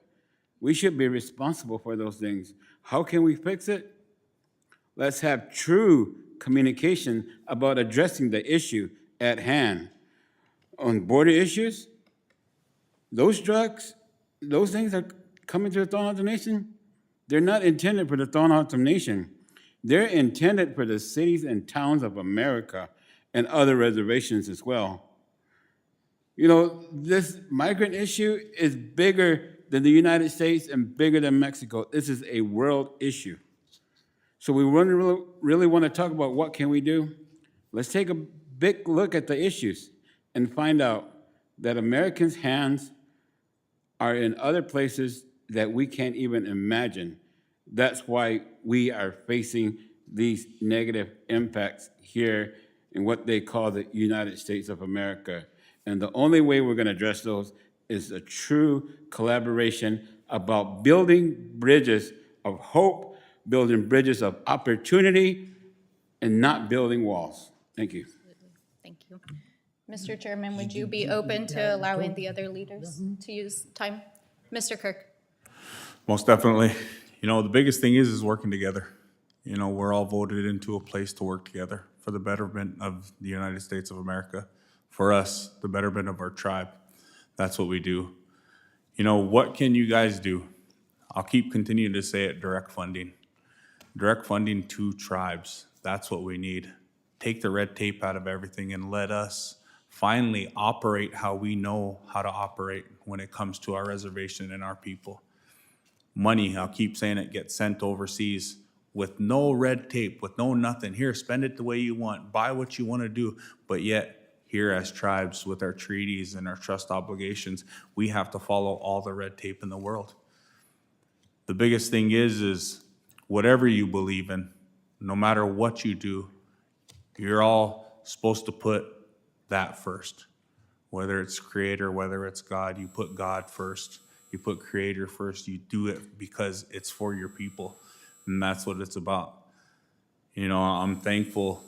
We should be responsible for those things. How can we fix it? Let's have true communication about addressing the issue at hand. On border issues, those drugs, those things are coming to the Tohono Nation. They're not intended for the Tohono Nation. They're intended for the cities and towns of America and other reservations as well. You know, this migrant issue is bigger than the United States and bigger than Mexico. This is a world issue. So we really want to talk about what can we do. Let's take a big look at the issues and find out that Americans' hands are in other places that we can't even imagine. That's why we are facing these negative impacts here in what they call the United States of America. And the only way we're going to address those is a true collaboration about building bridges of hope, building bridges of opportunity, and not building walls. Thank you. Thank you. Mr. Chairman, would you be open to allowing the other leaders to use time? Mr. Kirk? Most definitely. You know, the biggest thing is working together. You know, we're all voted into a place to work together for the betterment of the United States of America. For us, the betterment of our tribe. That's what we do. You know, what can you guys do? I'll keep continuing to say it, direct funding. Direct funding to tribes. That's what we need. Take the red tape out of everything and let us finally operate how we know how to operate when it comes to our reservation and our people. Money, I'll keep saying it, gets sent overseas with no red tape, with no nothing. Here, spend it the way you want, buy what you want to do, but yet here as tribes with our treaties and our trust obligations, we have to follow all the red tape in the world. The biggest thing is whatever you believe in, no matter what you do, you're all supposed to put that first. Whether it's Creator, whether it's God, you put God first. You put Creator first. You do it because it's for your people. And that's what it's about. You know, I'm thankful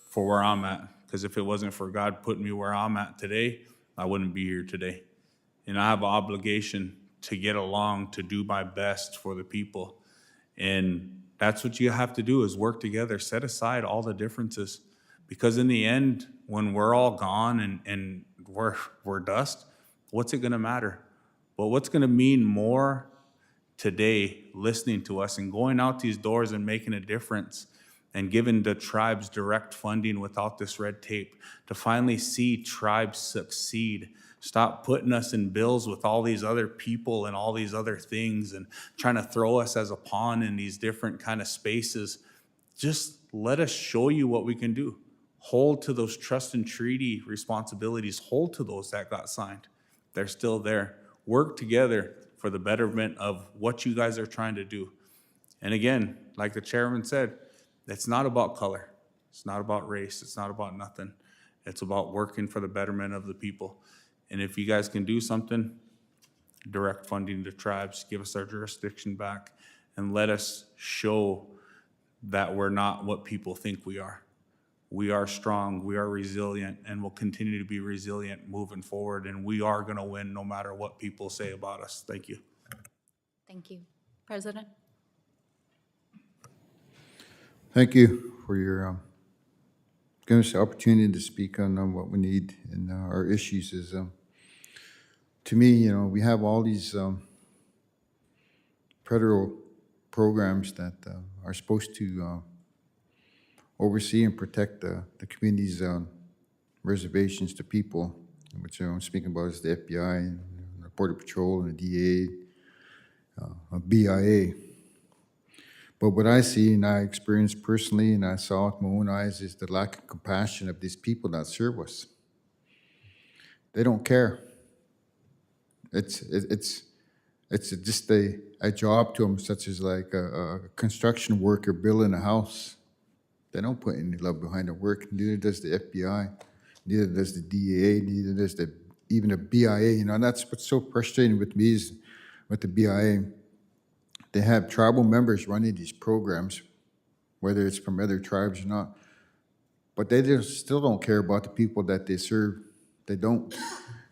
for where I'm at, because if it wasn't for God putting me where I'm at today, I wouldn't be here today. And I have an obligation to get along, to do my best for the people. And that's what you have to do, is work together, set aside all the differences. Because in the end, when we're all gone and we're dust, what's it gonna matter? But what's gonna mean more today, listening to us and going out these doors and making a difference and giving the tribes direct funding without this red tape, to finally see tribes succeed. Stop putting us in bills with all these other people and all these other things and trying to throw us as a pawn in these different kind of spaces. Just let us show you what we can do. Hold to those trust and treaty responsibilities. Hold to those that got signed. They're still there. Work together for the betterment of what you guys are trying to do. And again, like the chairman said, it's not about color. It's not about race. It's not about nothing. It's about working for the betterment of the people. And if you guys can do something, direct funding to tribes, give us our jurisdiction back, and let us show that we're not what people think we are. We are strong, we are resilient, and will continue to be resilient moving forward, and we are gonna win no matter what people say about us. Thank you. Thank you. President? Thank you for your giving us the opportunity to speak on what we need and our issues. Is to me, you know, we have all these federal programs that are supposed to oversee and protect the community's reservations to people, which I'm speaking about is the FBI, and the Border Patrol, and the DA, BIA. But what I see and I experienced personally, and I saw with my own eyes, is the lack of compassion of these people that serve us. They don't care. It's just a job to them, such as like a construction worker building a house. They don't put any love behind their work. Neither does the FBI, neither does the DEA, neither does even the BIA. You know, and that's what's so frustrating with me is with the BIA. They have tribal members running these programs, whether it's from other tribes or not, but they just still don't care about the people that they serve. They don't,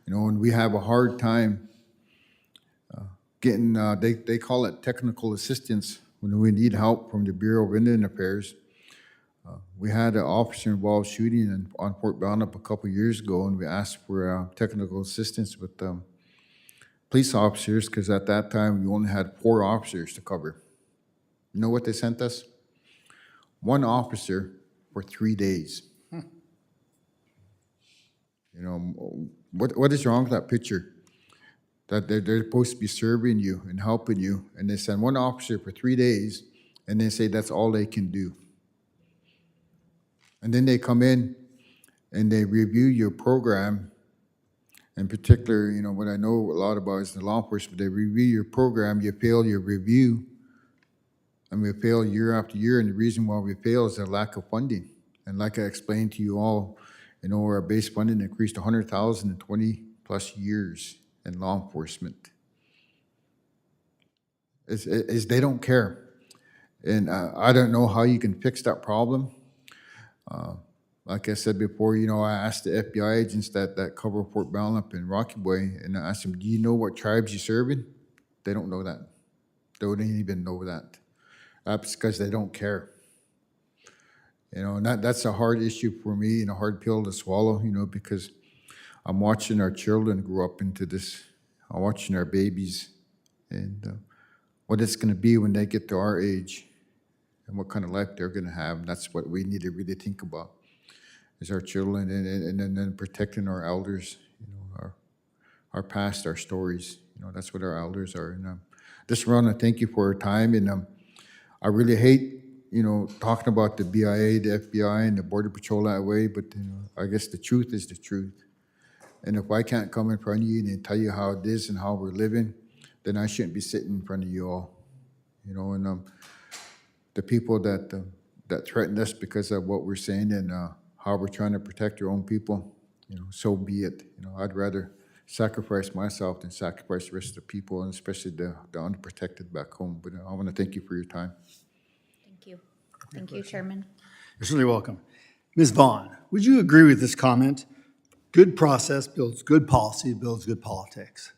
you know, and we have a hard time getting, they call it technical assistance when we need help from the Bureau of Indian Affairs. We had an officer-involved shooting on Fort Bound up a couple years ago, and we asked for technical assistance with police officers, because at that time we only had 4 officers to cover. You know what they sent us? 1 officer for 3 days. You know, what is wrong with that picture? That they're supposed to be serving you and helping you, and they send 1 officer for 3 days, and they say that's all they can do. And then they come in and they review your program. In particular, you know, what I know a lot about is the law enforcement. They review your program, you fail your review, and we fail year after year. And the reason why we fail is the lack of funding. And like I explained to you all, you know, our base funding increased 100,000 in 20 plus years in law enforcement. Is they don't care. And I don't know how you can fix that problem. like I said before, I asked the FBI agents that cover Fort Belknap and Rocky Boy, and I asked them, do you know what tribes you're serving? They don't know that. They don't even know that. That's because they don't care. And that's a hard issue for me and a hard pill to swallow, because I'm watching our children grow up into this. I'm watching our babies and what it's going to be when they get to our age and what kind of life they're going to have. And that's what we need to really think about, is our children and then protecting our elders, our past, our stories. That's what our elders are. And just, Ron, I thank you for your time. And I really hate, talking about the BIA, the FBI, and the Border Patrol that way, but I guess the truth is the truth. And if I can't come in front of you and tell you how it is and how we're living, then I shouldn't be sitting in front of you all. And the people that threatened us because of what we're saying and how we're trying to protect our own people, so be it. I'd rather sacrifice myself than sacrifice the rest of the people, and especially the unprotected back home. But I want to thank you for your time. Thank you. Thank you, Chairman. You're certainly welcome. Ms. Vaughan, would you agree with this comment? Good process builds good policy, builds good politics.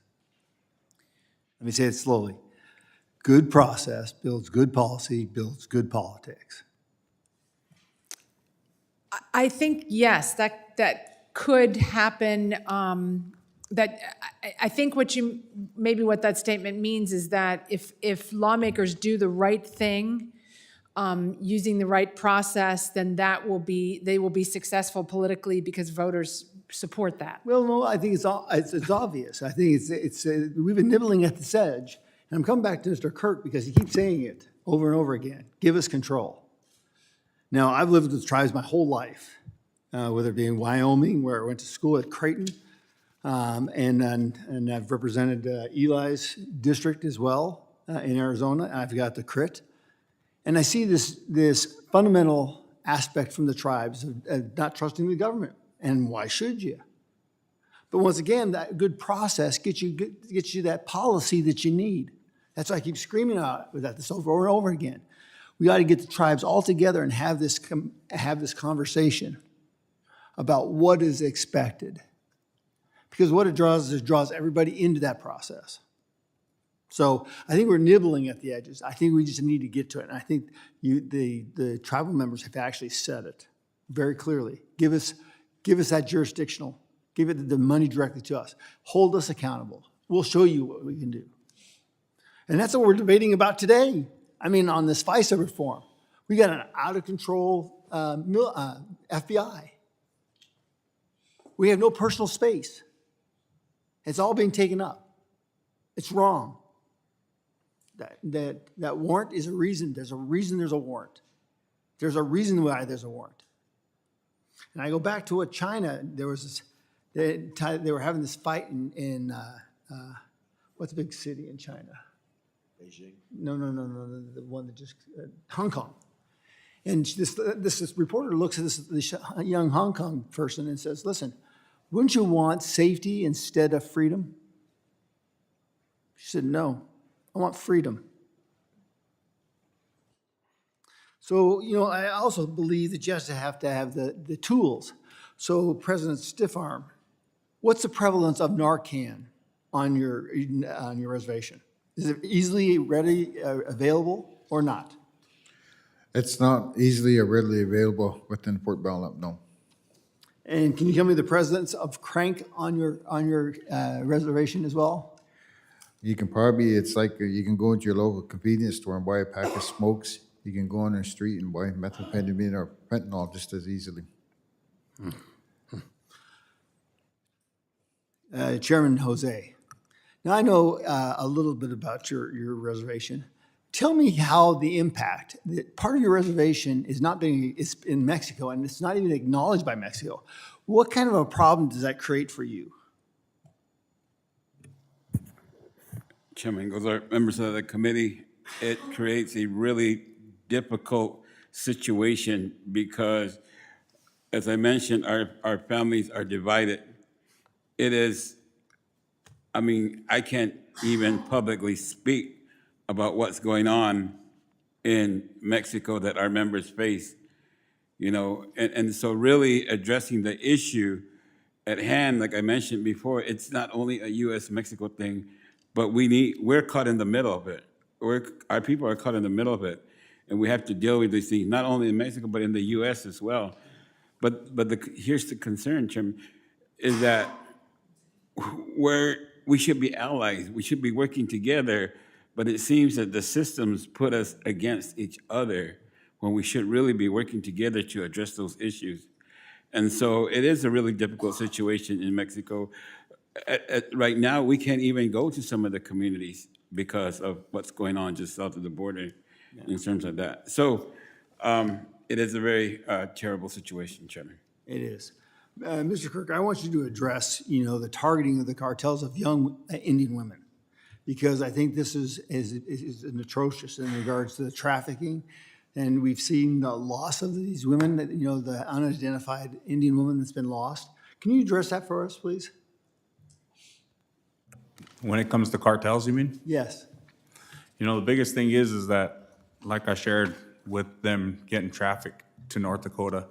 Let me say it slowly. Good process builds good policy, builds good politics. I think, yes, that could happen. I think what that statement means is that if lawmakers do the right thing, using the right process, then they will be successful politically because voters support that. Well, no, I think it's obvious. I think we've been nibbling at this edge. And I'm coming back to Mr. Kirk because he keeps saying it over and over again. Give us control. Now, I've lived with tribes my whole life, whether it be in Wyoming, where I went to school at Creighton, and I've represented Eli's district as well in Arizona. I've got the CRIT. And I see this fundamental aspect from the tribes of not trusting the government. And why should you? But once again, that good process gets you that policy that you need. That's why I keep screaming out with this over and over again. We ought to get the tribes all together and have this conversation about what is expected. Because what it does is draws everybody into that process. So I think we're nibbling at the edges. I think we just need to get to it. And I think the tribal members have actually said it very clearly. Give us that jurisdictional. Give it the money directly to us. Hold us accountable. We'll show you what we can do. And that's what we're debating about today. I mean, on this FISA reform, we got an out-of-control FBI. We have no personal space. It's all being taken up. It's wrong. That warrant is a reason. There's a reason there's a warrant. There's a reason why there's a warrant. And I go back to what China, there was this, they were having this fight in what's the big city in China? Beijing? No, the one that just, Hong Kong. And this reporter looks at this young Hong Kong person and says, listen, wouldn't you want safety instead of freedom? She said, no, I want freedom. So, I also believe that you have to have the tools. So, President Stiffarm, what's the prevalence of Narcan on your reservation? Is it easily available or not? It's not easily or readily available within Fort Belknap, no. And can you tell me the presence of crank on your reservation as well? You can probably, it's like you can go into your local convenience store and buy a pack of smokes. You can go on the street and buy methamphetamine or fentanyl just as easily. Chairman Jose, now I know a little bit about your reservation. Tell me how the impact, that part of your reservation is in Mexico and it's not even acknowledged by Mexico. What kind of a problem does that create for you? Chairman Gosar, members of the committee, it creates a really difficult situation because, as I mentioned, our families are divided. It is, I can't even publicly speak about what's going on in Mexico that our members face. and so really addressing the issue at hand, like I mentioned before, it's not only a U.S.-Mexico thing, but we're caught in the middle of it. Our people are caught in the middle of it, and we have to deal with these things, not only in Mexico, but in the U.S. as well. But here's the concern, Chairman, is that we should be allies, we should be working together, but it seems that the systems put us against each other when we should really be working together to address those issues. And so it is a really difficult situation in Mexico. Right now, we can't even go to some of the communities because of what's going on just south of the border in terms of that. So it is a very terrible situation, Chairman. It is. Mr. Kirk, I want you to address, the targeting of the cartels of young Indian women, because I think this is atrocious in regards to the trafficking. And we've seen the loss of these women, the unidentified Indian woman that's been lost. Can you address that for us, please? When it comes to cartels, you mean? Yes. The biggest thing is that, like I shared with them getting traffic to North Dakota,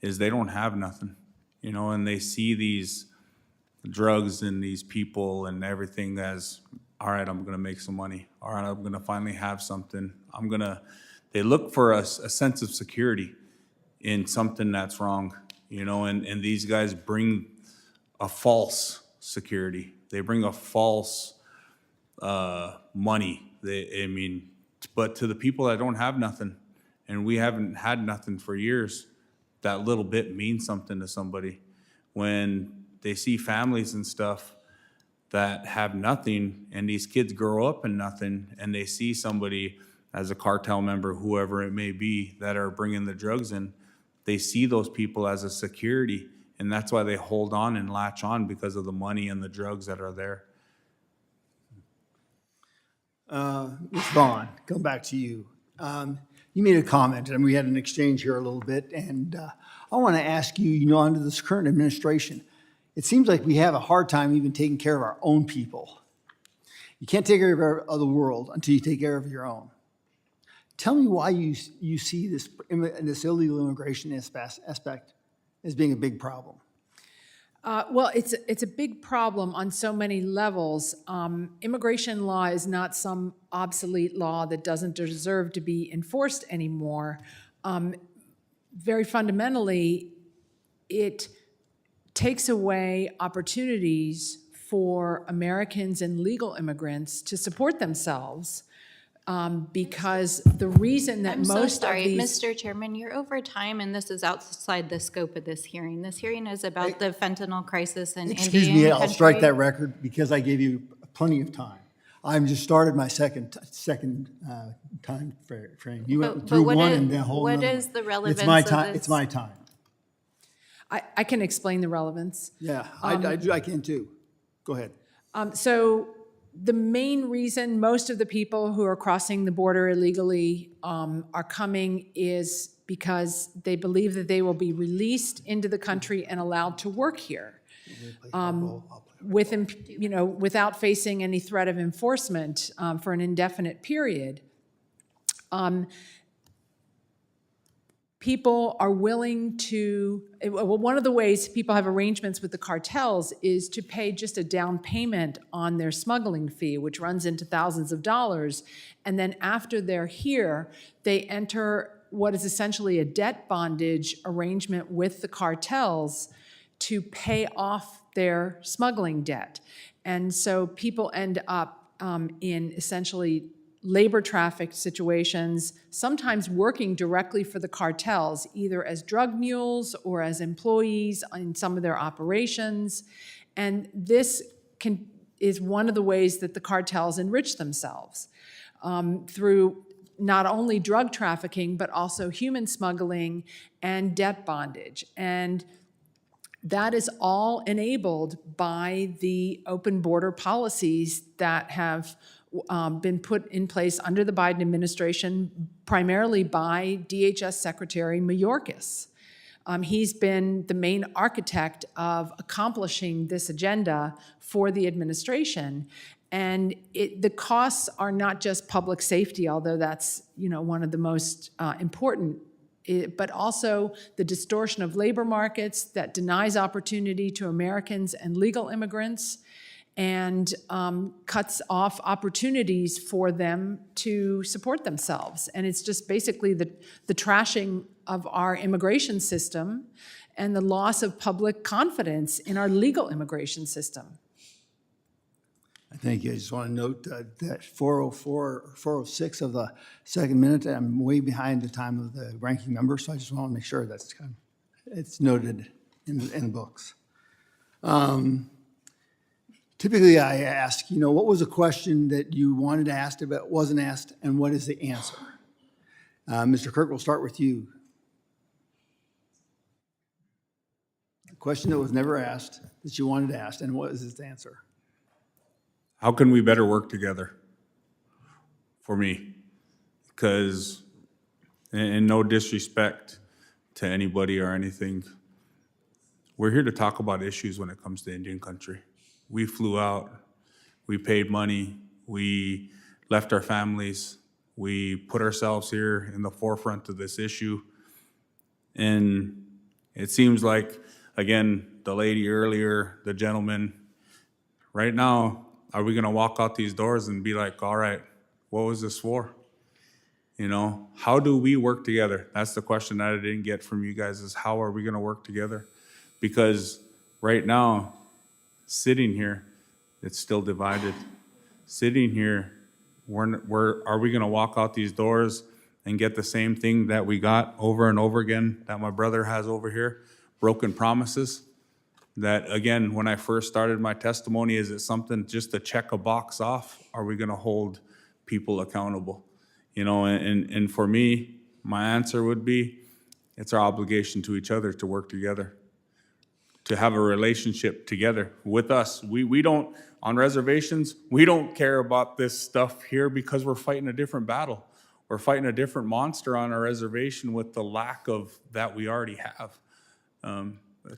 is they don't have nothing, and they see these drugs and these people and everything as, all right, I'm gonna make some money. All right, I'm gonna finally have something. They look for a sense of security in something that's wrong, and these guys bring a false security. They bring a false money. But to the people that don't have nothing, and we haven't had nothing for years, that little bit means something to somebody. When they see families and stuff that have nothing, and these kids grow up in nothing, and they see somebody as a cartel member, whoever it may be, that are bringing the drugs in, they see those people as a security, and that's why they hold on and latch on, because of the money and the drugs that are there. Ms. Vaughan, come back to you. You made a comment, and we had an exchange here a little bit, and I want to ask you, under this current administration, it seems like we have a hard time even taking care of our own people. You can't take care of the world until you take care of your own. Tell me why you see this illegal immigration aspect as being a big problem. Well, it's a big problem on so many levels. Immigration law is not some obsolete law that doesn't deserve to be enforced anymore. Very fundamentally, it takes away opportunities for Americans and legal immigrants to support themselves, because the reason that I'm so most sorry, of these... Mr. Chairman, you're over time, and this is outside the scope of this hearing. This hearing is about the fentanyl crisis in Indian Excuse me, I'll strike country. that record because I gave you plenty of time. I'm just started my second time frame. You went But through what one is- and the whole what nother is one. the relevance It's my of time. this? It's my time. I can explain the relevance. Yeah, I can too. Go ahead. So the main reason most of the people who are crossing the border illegally are coming is because they believe that they will be released into the country and allowed to work here, without facing any threat of enforcement for an indefinite period. People are willing to, one of the ways people have arrangements with the cartels is to pay just a down payment on their smuggling fee, which runs into thousands of dollars. And then after they're here, they enter what is essentially a debt bondage arrangement with the cartels to pay off their smuggling debt. And so people end up in essentially labor traffic situations, sometimes working directly for the cartels, either as drug mules or as employees in some of their operations. And this is one of the ways that the cartels enrich themselves through not only drug trafficking, but also human smuggling and debt bondage. And that is all enabled by the open border policies that have been put in place under the Biden administration, primarily by DHS Secretary Mayorkas. He's been the main architect of accomplishing this agenda for the administration. And the costs are not just public safety, although that's one of the most important but also the distortion of labor markets that denies opportunity to Americans and legal immigrants, and cuts off opportunities for them to support themselves. And it's just basically the trashing of our immigration system and the loss of public confidence in our legal immigration system. Thank you. I just want to note that 404, 406 of the second minute, I'm way behind the time of the ranking member, so I just want to make sure that's it's noted in the books. Typically, I ask, what was a question that you wanted to ask but wasn't asked, and what is the answer? Mr. Kirk, we'll start with you. A question that was never asked that you wanted to ask, and what is its answer? How can we better work together? For me, because, and no disrespect to anybody or anything, we're here to talk about issues when it comes to Indian country. We flew out, we paid money, we left our families, we put ourselves here in the forefront of this issue. And it seems like, again, the lady earlier, the gentleman, right now, are we gonna walk out these doors and be like, all right, what was this for? How do we work together? That's the question that I didn't get from you guys, is how are we gonna work together? Because right now, sitting here, it's still divided. Sitting here, are we gonna walk out these doors and get the same thing that we got over and over again that my brother has over here? Broken promises. That, again, when I first started my testimony, is it something just to check a box off? Are we gonna hold people accountable? And for me, my answer would be, it's our obligation to each other to work together, to have a relationship together with us. We don't, on reservations, we don't care about this stuff here because we're fighting a different battle. We're fighting a different monster on our reservation with the lack of that we already have.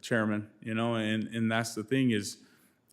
Chairman, and that's the thing, is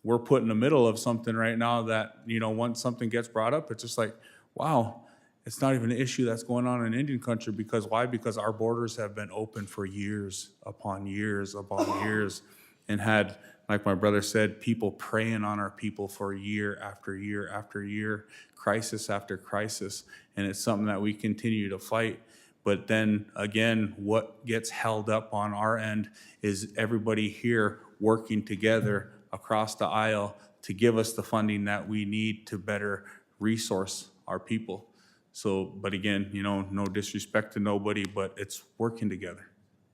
we're put in the middle of something right now that, once something gets brought up, it's just like, wow, it's not even an issue that's going on in Indian country. Because why? Because our borders have been open for years upon years upon years, and had, like my brother said, people preying on our people for year after year after year, crisis after crisis, and it's something that we continue to fight. But then again, what gets held up on our end is everybody here working together across the aisle to give us the funding that we need to better resource our people. So, but again, no disrespect to nobody, but it's working together.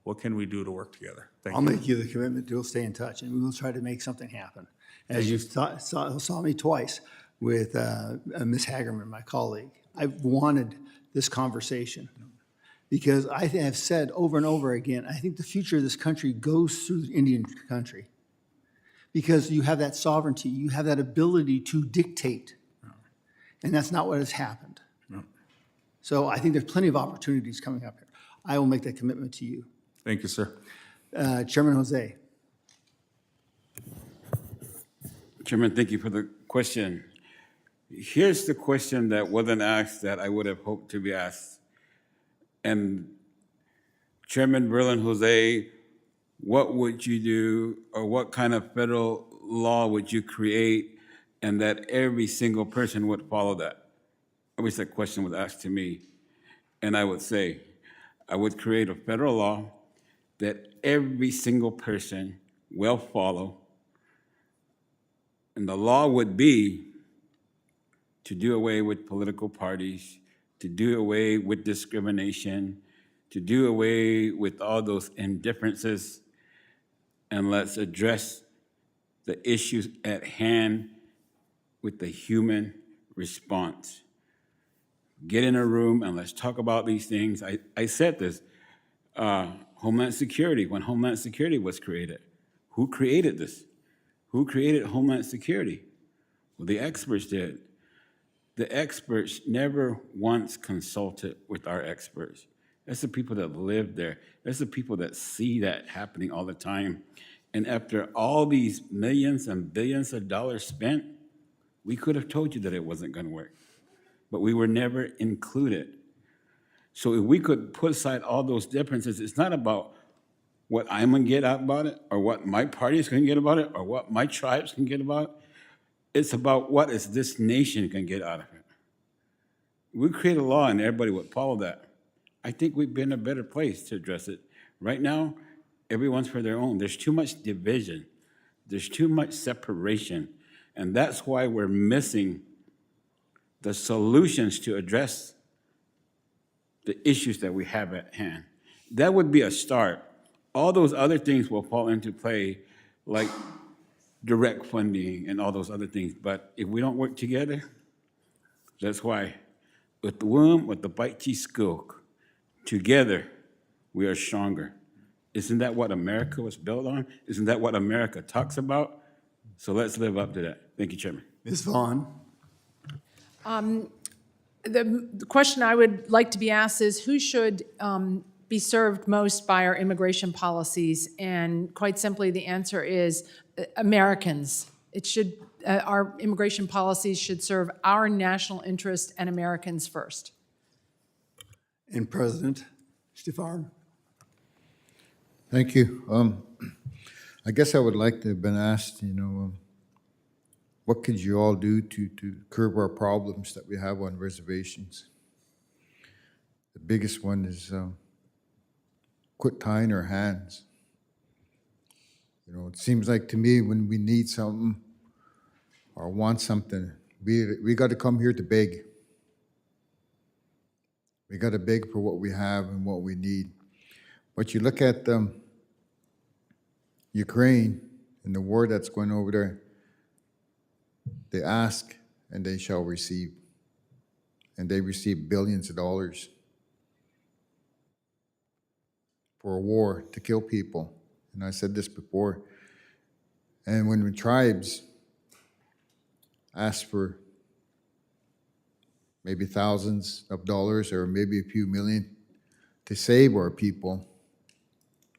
What can we do to work together? Thank I'll you. make you the commitment to stay in touch, and we will try to make something happen. As you saw me twice with Ms. Hagerman, my colleague, I've wanted this conversation. Because I have said over and over again, I think the future of this country goes through Indian country. Because you have that sovereignty, you have that ability to dictate. And that's not what has happened. No. So I think there's plenty of opportunities coming up here. I will make that commitment to you. Thank you, sir. Chairman Jose. Chairman, thank you for the question. Here's the question that wasn't asked that I would have hoped to be asked. And Chairman Verlon Jose, what would you do, or what kind of federal law would you create, and that every single person would follow that? I wish that question was asked to me. And I would say, I would create a federal law that every single person will follow. And the law would be to do away with political parties, to do away with discrimination, to do away with all those indifferences, and let's address the issues at hand with the human response. Get in a room and let's talk about these things. I said this, Homeland Security, when Homeland Security was created. Who created this? Who created Homeland Security? Well, the experts did. The experts never once consulted with our experts. That's the people that live there. That's the people that see that happening all the time. And after all these millions and billions of dollars spent, we could have told you that it wasn't going to work. But we were never included. So if we could put aside all those differences, it's not about what I'm gonna get out about it, or what my party is gonna get about it, or what my tribes can get about it. It's about what is this nation can get out of it. We create a law and everybody would follow that. I think we'd be in a better place to address it. Right now, everyone's for their own. There's too much division. There's too much separation. And that's why we're missing the solutions to address the issues that we have at hand. That would be a start. All those other things will fall into play, like direct funding and all those other things. But if we don't work together, that's why with the womb, with the bite skook, together we are stronger. Isn't that what America was built on? Isn't that what America talks about? So let's live up to that. Thank you, Chairman. Ms. Vaughan? The question I would like to be asked is, who should be served most by our immigration policies? And quite simply, the answer is Americans. It should, our immigration policies should serve our national interest and Americans first. And President Stiffarm? Thank you. I guess I would like to have been asked, what could you all do to curb our problems that we have on reservations? The biggest one is quit tying our hands. It seems like to me when we need something or want something, we got to come here to beg. We got to beg for what we have and what we need. But you look at Ukraine and the war that's going over there, they ask and they shall receive. And they receive billions of dollars for a war to kill people. And I said this before. And when the tribes ask for maybe thousands of dollars or maybe a few million to save our people,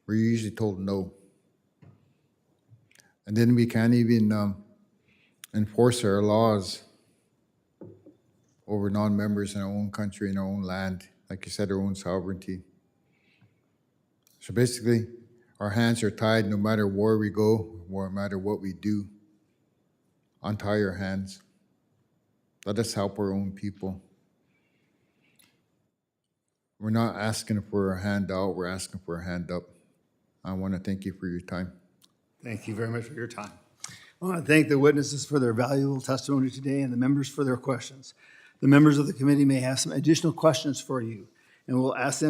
we're usually told no. And then we can't even enforce our laws over non-members in our own country, in our own land, like you said, our own sovereignty. So basically, our hands are tied no matter where we go, no matter what we do. Untie our hands. Let us help our own people. We're not asking for a handout, we're asking for a hand up. I want to thank you for your time. Thank you very much for your time. I want to thank the witnesses for their valuable testimony today and the members for their questions. The members of the committee may have some additional questions for you, and we'll ask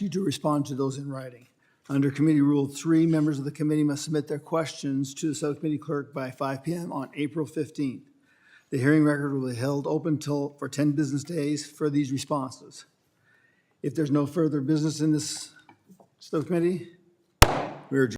you to respond to those in writing. Under Committee Rule 3, members of the committee must submit their questions to the subcommittee clerk by 5 p.m. on April 15th. The hearing record will be held open for 10 business days for these responses. If there's no further business in this subcommittee, we are adjourned.